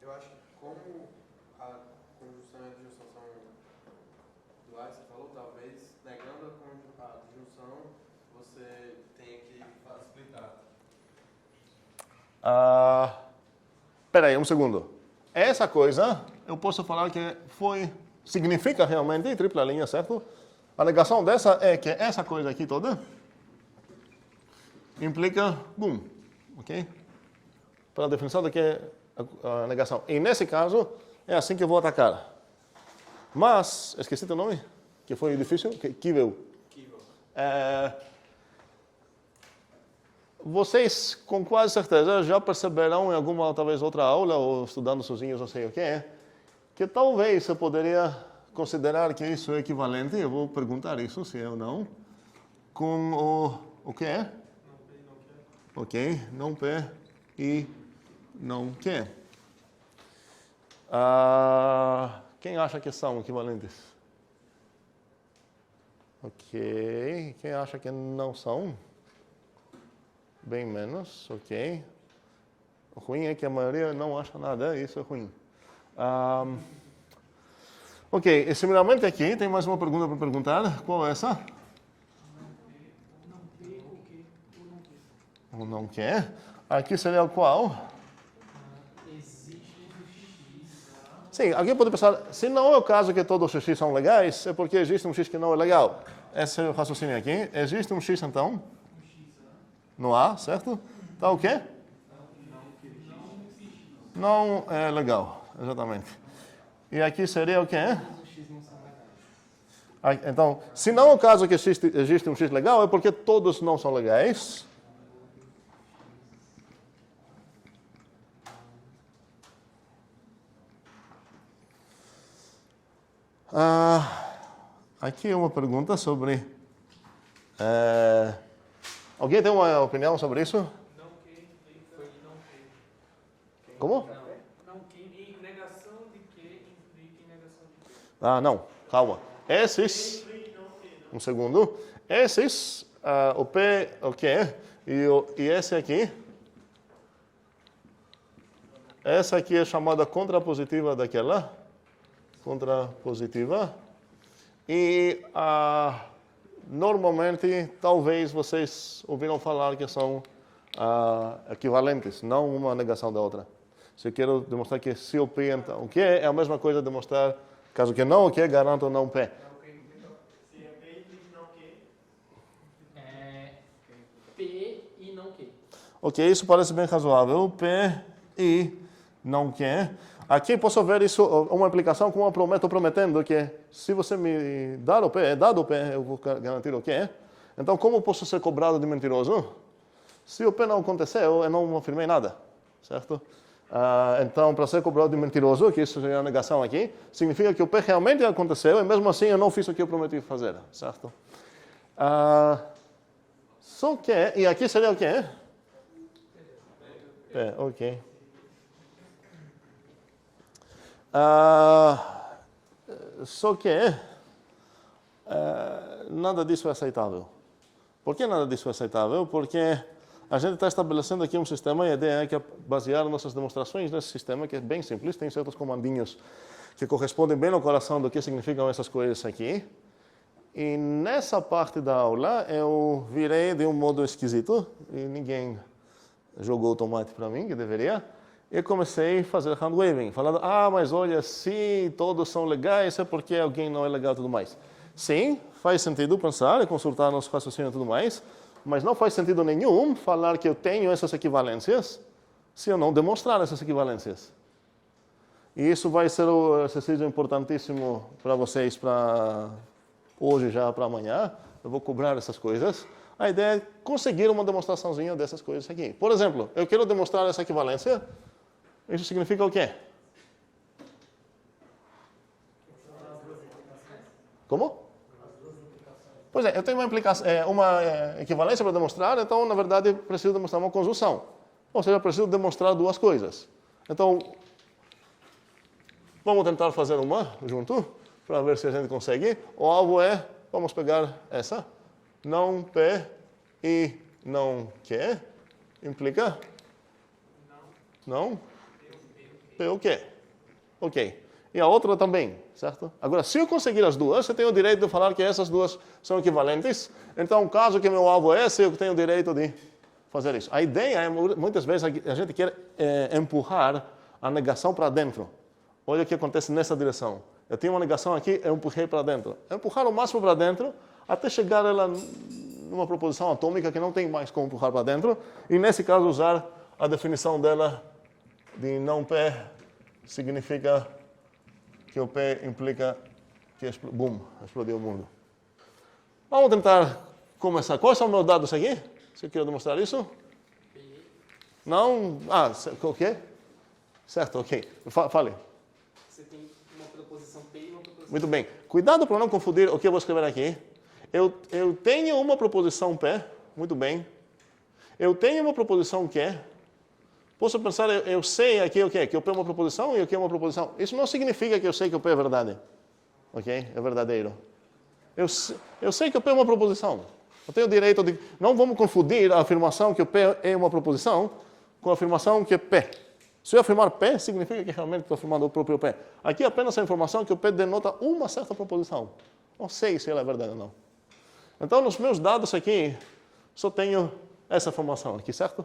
Eu acho que como a conjunção e a disjunção são duais, você falou, talvez negando a disjunção você tenha que facilitar. Espera aí, um segundo. Essa coisa, eu posso falar que significa realmente tripla linha, certo? A negação dessa é que essa coisa aqui toda implica, ok? Para a definição do que é a negação. E nesse caso, é assim que eu vou atacar. Mas, esqueci teu nome? Que foi difícil? Kivel. Vocês, com quase certeza, já perceberão em alguma, talvez, outra aula, ou estudando sozinhos, não sei o que talvez você poderia considerar que isso é equivalente, eu vou perguntar isso, se é ou não, com o que é? Ok, não P e não Q. Quem acha que são equivalentes? Ok, quem acha que não são? Bem menos, ok. O ruim é que a maioria não acha nada, isso é ruim. Ok, e similarmente aqui, tem mais uma pergunta para perguntar. Qual é essa? O não quer. Aqui seria o qual? Sim, alguém pode pensar, se não é o caso que todos os x são legais, é porque existe um x que não é legal. Esse é o raciocínio aqui. Existe um x, então? No A, certo? Tá o quê? Não é legal, exatamente. E aqui seria o quê? Então, se não é o caso que existe um x legal, é porque todos não são legais. Aqui uma pergunta sobre... alguém tem uma opinião sobre isso? Não que, foi não que. Como? Não que, negação de que implica negação de que. Não, calma. Esses... Um segundo. Esses, o P, o Q, e esse aqui... Essa aqui é chamada contrapositiva daquela. Contrapositiva. E normalmente, talvez vocês ouviram falar que são equivalentes, não uma negação da outra. Se eu quero demonstrar que se o P, então, o que é a mesma coisa de demonstrar, caso que não o que, garanto não P. Se é P e não Q. P e não que. Ok, isso parece bem razoável. P e não Q. Aqui posso ver isso, uma aplicação como eu estou prometendo que se você me dar o P, dado o P, eu vou garantir o Q. Então, como posso ser cobrado de mentiroso? Se o P não aconteceu, eu não afirmei nada, certo? Então, para ser cobrado de mentiroso, que isso seria a negação aqui, significa que o P realmente aconteceu e mesmo assim eu não fiz o que eu prometi fazer, certo? Só que, e aqui seria o quê? P, ok. Só que nada disso é aceitável. Por que nada disso é aceitável? Porque a gente está estabelecendo aqui um sistema e a ideia é que basear nossas demonstrações nesse sistema, que é bem simples, tem certos comandinhos que correspondem bem no coração do que significam essas coisas aqui. E nessa parte da aula eu virei de um modo esquisito, e ninguém jogou o tomate para mim, que deveria. E comecei a fazer hand-waving, falando, mas olha, se todos são legais, é porque alguém não é legal e tudo mais. Sim, faz sentido pensar e consultar nosso raciocínio e tudo mais, mas não faz sentido nenhum falar que eu tenho essas equivalências se eu não demonstrar essas equivalências. E isso vai ser o exercício importantíssimo para vocês, para hoje já para amanhã. Eu vou cobrar essas coisas. A ideia é conseguir uma demonstraçãozinha dessas coisas aqui. Por exemplo, eu quero demonstrar essa equivalência. Isso significa o quê? Como? Pois é, eu tenho uma equivalência para demonstrar, então, na verdade, preciso demonstrar uma conjunção. Ou seja, preciso demonstrar duas coisas. Então, vamos tentar fazer uma junto, para ver se a gente consegue. O alvo é, vamos pegar essa. Não P e não Q. Implica? Não. P o quê? Ok. E a outra também, certo? Agora, se eu conseguir as duas, eu tenho o direito de falar que essas duas são equivalentes. Então, caso que meu alvo é esse, eu tenho o direito de fazer isso. A ideia é, muitas vezes, a gente quer empurrar a negação para dentro. Olha o que acontece nessa direção. Eu tenho uma negação aqui, eu empurrei para dentro. Empurrar o máximo para dentro, até chegar ela numa proposição atômica que não tem mais como empurrar para dentro. E nesse caso usar a definição dela de não P significa que o P implica que explodiu o mundo. Vamos tentar começar. Quais são meus dados aqui? Se eu quero demonstrar isso? Não? O quê? Certo, ok. Fale. Você tem uma proposição P e uma proposição... Muito bem. Cuidado para não confundir o que eu vou escrever aqui. Eu tenho uma proposição P, muito bem. Eu tenho uma proposição Q. Posso pensar, eu sei aqui o quê? Que o P é uma proposição e o Q é uma proposição. Isso não significa que eu sei que o P é verdade. Ok? É verdadeiro. Eu sei que o P é uma proposição. Eu tenho o direito de... Não vamos confundir a afirmação que o P é uma proposição com a afirmação que é P. Se eu afirmar P, significa que realmente estou afirmando o próprio P. Aqui apenas a informação que o P denota uma certa proposição. Não sei se ela é verdade ou não. Então, nos meus dados aqui, só tenho essa informação aqui, certo?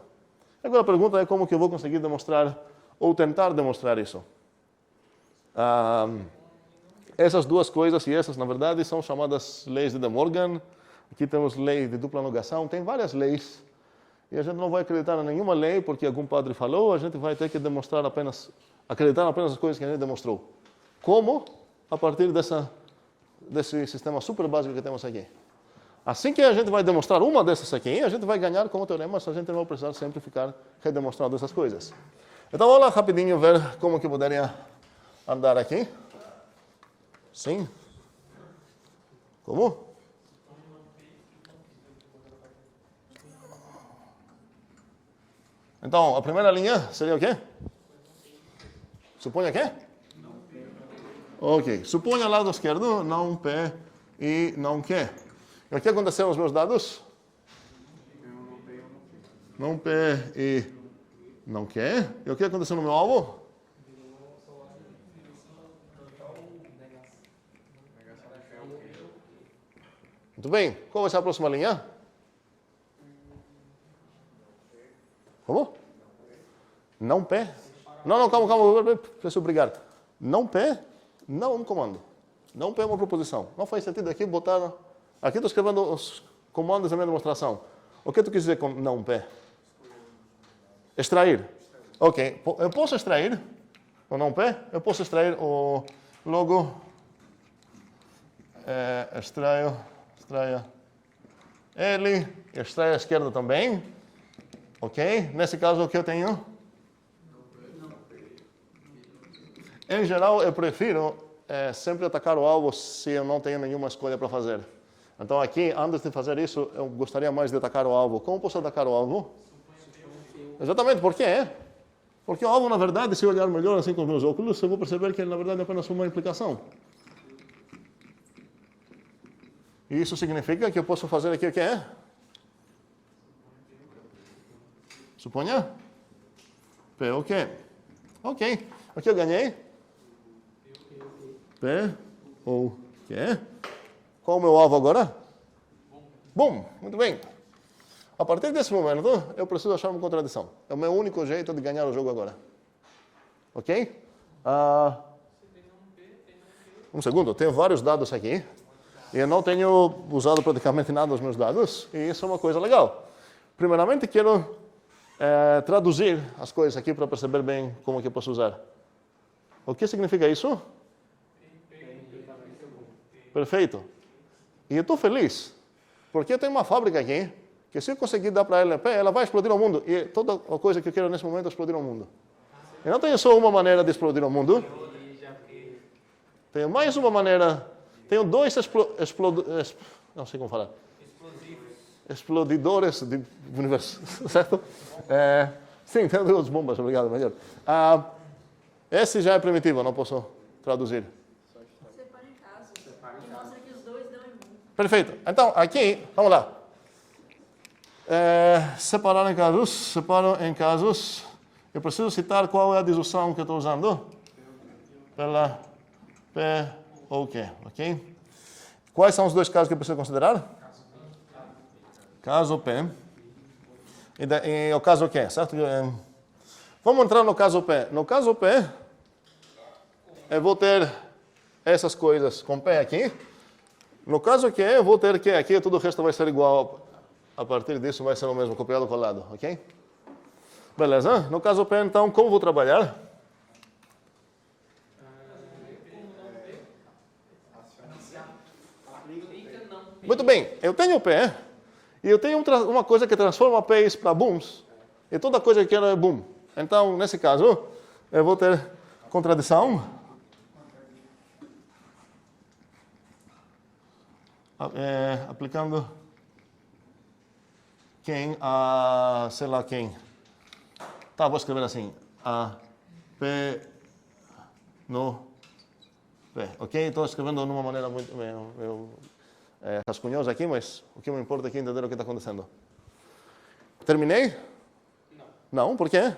Agora a pergunta é como que eu vou conseguir demonstrar, ou tentar demonstrar isso. Essas duas coisas e essas, na verdade, são chamadas leis de De Morgan. Aqui temos lei de dupla negação, tem várias leis. E a gente não vai acreditar em nenhuma lei porque algum padre falou, a gente vai ter que acreditar apenas as coisas que a gente demonstrou. Como? A partir desse sistema super básico que temos aqui. Assim que a gente vai demonstrar uma dessas aqui, a gente vai ganhar como teorema, a gente não vai precisar sempre ficar redemonstrando essas coisas. Então, vamos lá rapidinho ver como que poderia andar aqui. Sim? Como? Então, a primeira linha seria o quê? Suponha quê? Ok. Suponha lado esquerdo, não P e não Q. E o que aconteceu nos meus dados? Não P e não Q. E o que aconteceu no meu alvo? Muito bem. Qual vai ser a próxima linha? Como? Não P? Não, calma. Preciso brigar. Não P, não um comando. Não P é uma proposição. Não faz sentido aqui botar... Aqui estou escrevendo os comandos da minha demonstração. O que tu quis dizer com não P? Extrair. Ok. Eu posso extrair o não P? Eu posso extrair o logo... extraia L, extraia a esquerda também. Ok? Nesse caso, o que eu tenho? Em geral, eu prefiro sempre atacar o alvo se eu não tenho nenhuma escolha para fazer. Então, aqui, antes de fazer isso, eu gostaria mais de atacar o alvo. Como posso atacar o alvo? Exatamente, por quê? Porque o alvo, na verdade, se eu olhar melhor assim com os meus óculos, eu vou perceber que ele, na verdade, é apenas uma implicação. E isso significa que eu posso fazer aqui o que é? Suponha? P o quê? Ok. Aqui eu ganhei? P ou quê? Qual é o meu alvo agora? Bom, muito bem. A partir desse momento, eu preciso achar uma contradição. É o meu único jeito de ganhar o jogo agora. Ok? Um segundo, eu tenho vários dados aqui. E eu não tenho usado praticamente nada dos meus dados. E isso é uma coisa legal. Primeiramente, quero traduzir as coisas aqui para perceber bem como que eu posso usar. O que significa isso? Perfeito. E eu estou feliz, porque eu tenho uma fábrica aqui, que se eu conseguir dar para ela P, ela vai explodir o mundo. E toda a coisa que eu quero nesse momento é explodir o mundo. Eu não tenho só uma maneira de explodir o mundo. Tenho mais uma maneira. Tenho dois não sei como falar. Explodidores de universo, certo? Sim, tem duas bombas, obrigado, melhor. Esse já é primitivo, não posso traduzir. Separa em casos. E mostra que os dois dão em mundo. Perfeito. Então, aqui, vamos lá. Separar em casos. Separo em casos. Eu preciso citar qual é a disjunção que eu estou usando. Pela P ou Q, ok? Quais são os dois casos que eu preciso considerar? Caso P. E o caso Q, certo? Vamos entrar no caso P. No caso P, eu vou ter essas coisas com P aqui. No caso Q, eu vou ter Q aqui e todo o resto vai ser igual a partir disso vai ser o mesmo, copiado colado, ok? Beleza? No caso P, então, como vou trabalhar? Muito bem, eu tenho P, e eu tenho uma coisa que transforma P's para booms, e toda coisa que quero é boom. Então, nesse caso, eu vou ter contradição. Aplicando quem a, sei lá quem. Tá, vou escrever assim. A P no P. Ok? Estou escrevendo de uma maneira muito rascunhosa aqui, mas o que me importa aqui é entender o que está acontecendo. Terminei? Não. Não? Por quê?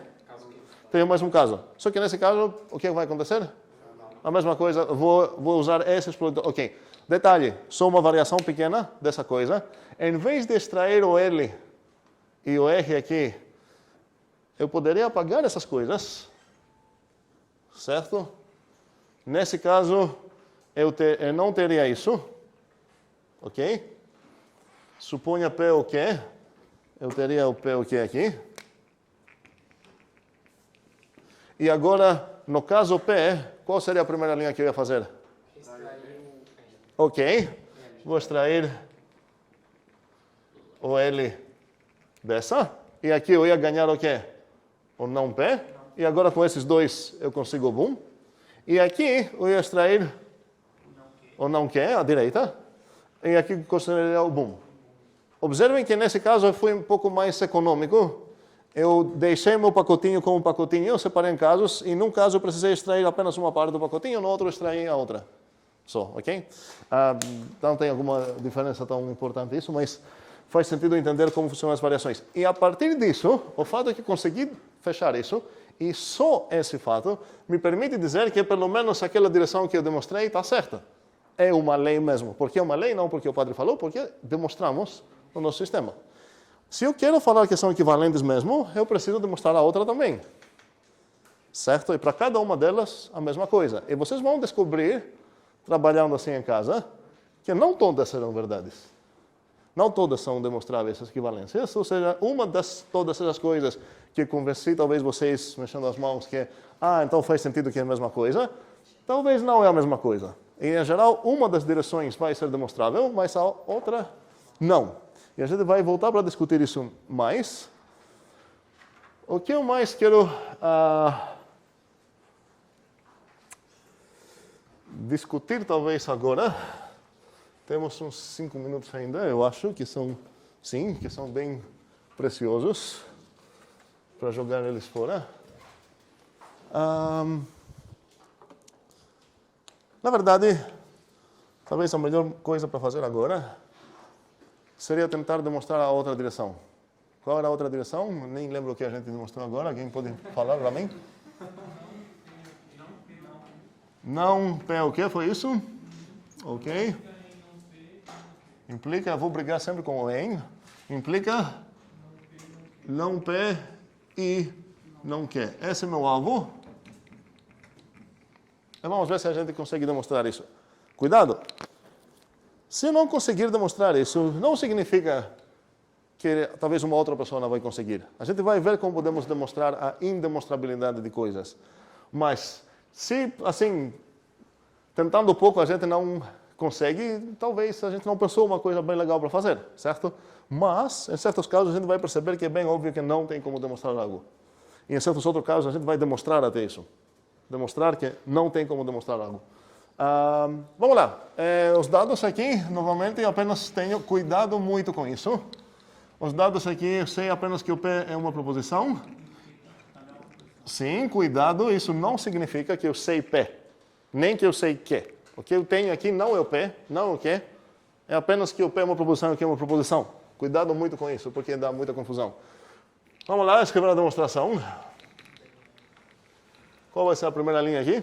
Tenho mais um caso. Só que nesse caso, o que vai acontecer? A mesma coisa, vou usar esses produtos. Ok. Detalhe, só uma variação pequena dessa coisa. Em vez de extrair o L e o R aqui, eu poderia apagar essas coisas. Certo? Nesse caso, eu não teria isso. Ok? Suponha P o quê? Eu teria o P o quê aqui? E agora, no caso P, qual seria a primeira linha que eu ia fazer? Ok. Vou extrair o L dessa. E aqui eu ia ganhar o quê? O não P. E agora com esses dois eu consigo o boom. E aqui eu ia extrair o não Q, à direita. E aqui consideraria o boom. Observem que nesse caso eu fui um pouco mais econômico. Eu deixei meu pacotinho como pacotinho, eu separei em casos, e num caso eu precisei extrair apenas uma parte do pacotinho, no outro eu extraí a outra. Só, ok? Não tem alguma diferença tão importante isso, mas faz sentido entender como funcionam as variações. E a partir disso, o fato é que consegui fechar isso, e só esse fato me permite dizer que pelo menos aquela direção que eu demonstrei está certa. É uma lei mesmo. Por que é uma lei? Não porque o padre falou, porque demonstramos no nosso sistema. Se eu quero falar que são equivalentes mesmo, eu preciso demonstrar a outra também. Certo? E para cada uma delas, a mesma coisa. E vocês vão descobrir, trabalhando assim em casa, que não todas serão verdades. Não todas são demonstráveis as equivalências. Ou seja, uma das todas essas coisas que convenci, talvez vocês mexendo as mãos, que então faz sentido que é a mesma coisa, talvez não é a mesma coisa. E, em geral, uma das direções vai ser demonstrável, mas a outra não. E a gente vai voltar para discutir isso mais. O que eu mais quero discutir, talvez, agora. Temos uns 5 minutos ainda, eu acho, que são bem preciosos para jogar eles fora. Na verdade, talvez a melhor coisa para fazer agora seria tentar demonstrar a outra direção. Qual era a outra direção? Nem lembro o que a gente demonstrou agora. Alguém pode falar para mim? Não P o que foi isso? Ok. Implica, vou brigar sempre com o em. Implica não P e não Q. Esse é meu alvo. E vamos ver se a gente consegue demonstrar isso. Cuidado! Se eu não conseguir demonstrar isso, não significa que talvez uma outra pessoa não vai conseguir. A gente vai ver como podemos demonstrar a indemonstrabilidade de coisas. Mas, se, assim, tentando um pouco a gente não consegue, talvez a gente não pensou uma coisa bem legal para fazer, certo? Mas, em certos casos, a gente vai perceber que é bem óbvio que não tem como demonstrar algo. E em certos outros casos, a gente vai demonstrar até isso. Demonstrar que não tem como demonstrar algo. Vamos lá. Os dados aqui, novamente, apenas tenho cuidado muito com isso. Os dados aqui, eu sei apenas que o P é uma proposição. Sim, cuidado, isso não significa que eu sei P, nem que eu sei Q. O que eu tenho aqui não é o P, não é o Q, é apenas que o P é uma proposição e o Q é uma proposição. Cuidado muito com isso, porque dá muita confusão. Vamos lá, escrever a demonstração. Qual vai ser a primeira linha aqui?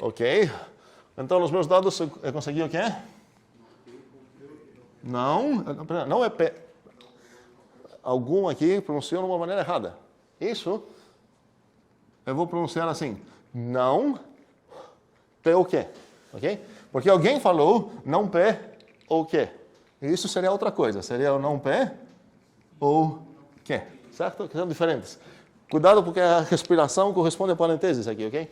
Ok. Então, nos meus dados, eu consegui o quê? Não é P. Algum aqui pronunciou de uma maneira errada. Isso, eu vou pronunciar assim. Não P o quê? Ok? Porque alguém falou não P ou quê? E isso seria outra coisa. Seria o não P ou quê? Certo? Que são diferentes. Cuidado porque a respiração corresponde a parênteses aqui, ok?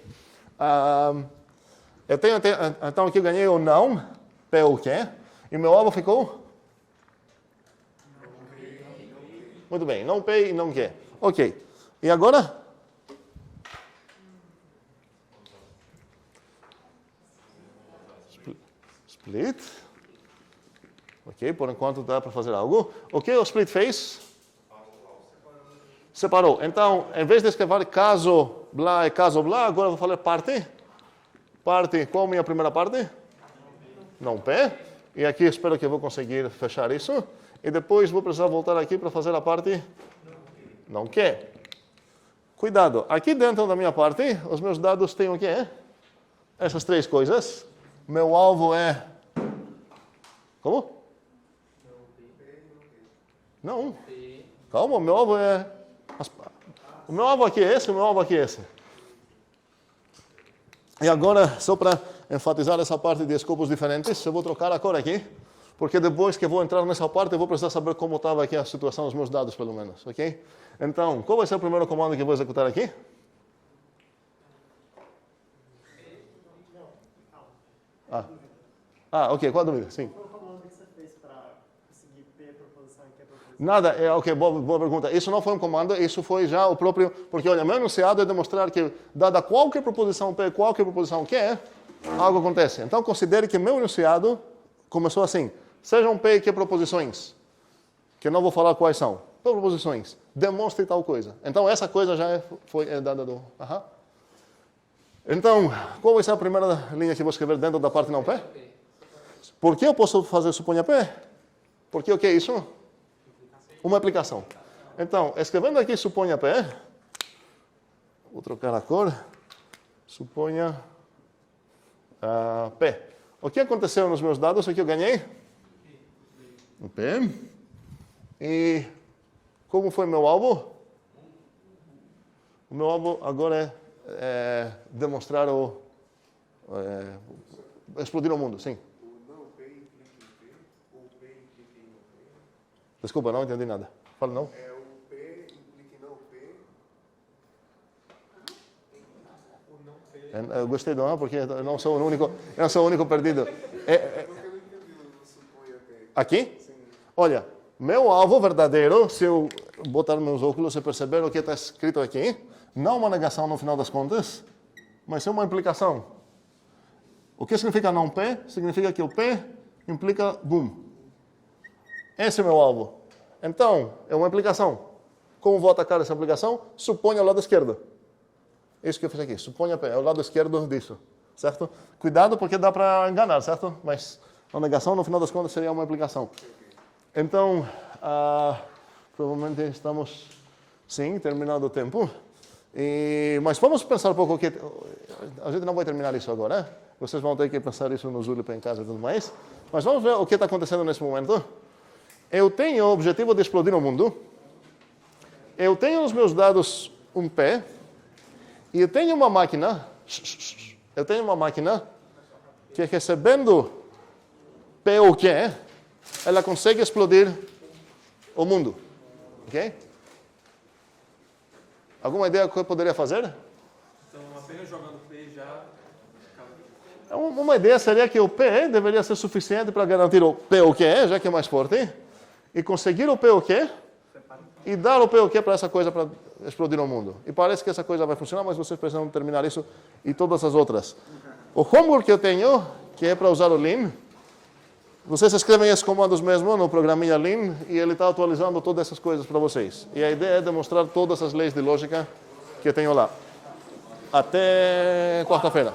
Então aqui eu ganhei o não, P ou quê? E meu alvo ficou? Muito bem, não P e não quê. Ok. E agora? Split. Ok, por enquanto dá para fazer algo. O que o split fez? Separou. Então, em vez de escrever caso blá e caso blá, agora eu vou falar parte. Parte, qual a minha primeira parte? Não P. E aqui espero que eu vou conseguir fechar isso. E depois vou precisar voltar aqui para fazer a parte não que. Cuidado, aqui dentro da minha parte, os meus dados têm o quê? Essas três coisas. Meu alvo é... Como? Não. Calma, o meu alvo é... O meu alvo aqui é esse, o meu alvo aqui é esse. E agora, só para enfatizar essa parte de escopos diferentes, eu vou trocar a cor aqui, porque depois que eu vou entrar nessa parte, eu vou precisar saber como estava aqui a situação dos meus dados, pelo menos, ok? Então, qual vai ser o primeiro comando que eu vou executar aqui? Ok, qual a dúvida? Sim. Qual o comando que você fez para conseguir P proposição e Q proposição? Nada, ok, boa pergunta. Isso não foi um comando, isso foi já o próprio... Porque, olha, meu enunciado é demonstrar que, dada qualquer proposição P, qualquer proposição Q, algo acontece. Então, considere que meu enunciado começou assim. Sejam P e Q proposições, que eu não vou falar quais são. Proposições. Demonstre tal coisa. Então, essa coisa já foi dada do... Então, qual vai ser a primeira linha que eu vou escrever dentro da parte não P? Por que eu posso fazer suponha P? Porque o que é isso? Uma aplicação. Então, escrevendo aqui suponha P, vou trocar a cor, suponha P. O que aconteceu nos meus dados? O que eu ganhei? Um P. E como foi meu alvo? O meu alvo agora é demonstrar explodir o mundo, sim. Desculpa, não entendi nada. Fala não. O P implica em não P. Eu gostei do não, porque eu não sou o único perdido. Aqui? Sim. Olha, meu alvo verdadeiro, se eu botar meus óculos e perceber o que está escrito aqui, não uma negação no final das contas, mas é uma implicação. O que significa não P? Significa que o P implica boom. Esse é o meu alvo. Então, é uma implicação. Como vou atacar essa implicação? Suponha o lado esquerdo. Isso que eu fiz aqui. Suponha P, é o lado esquerdo disso. Certo? Cuidado porque dá para enganar, certo? Mas a negação, no final das contas, seria uma implicação. Então, provavelmente estamos, sim, terminando o tempo. Mas vamos pensar um pouco que... A gente não vai terminar isso agora, né? Vocês vão ter que pensar isso no Zulip em casa e tudo mais. Mas vamos ver o que está acontecendo nesse momento. Eu tenho o objetivo de explodir o mundo. Eu tenho nos meus dados um P. E eu tenho uma máquina. Que recebendo P ou Q, ela consegue explodir o mundo. Ok? Alguma ideia do que eu poderia fazer? Então, apenas jogando P já... Uma ideia seria que o P deveria ser suficiente para garantir o P ou Q, já que é mais forte. E conseguir o P ou Q e dar o P ou Q para essa coisa para explodir o mundo. E parece que essa coisa vai funcionar, mas vocês precisam terminar isso e todas as outras. O homework que eu tenho, que é para usar o Lean, vocês escrevem esses comandos mesmo no programinha Lean e ele está atualizando todas essas coisas para vocês. E a ideia é demonstrar todas as leis de lógica que eu tenho lá. Até quarta-feira.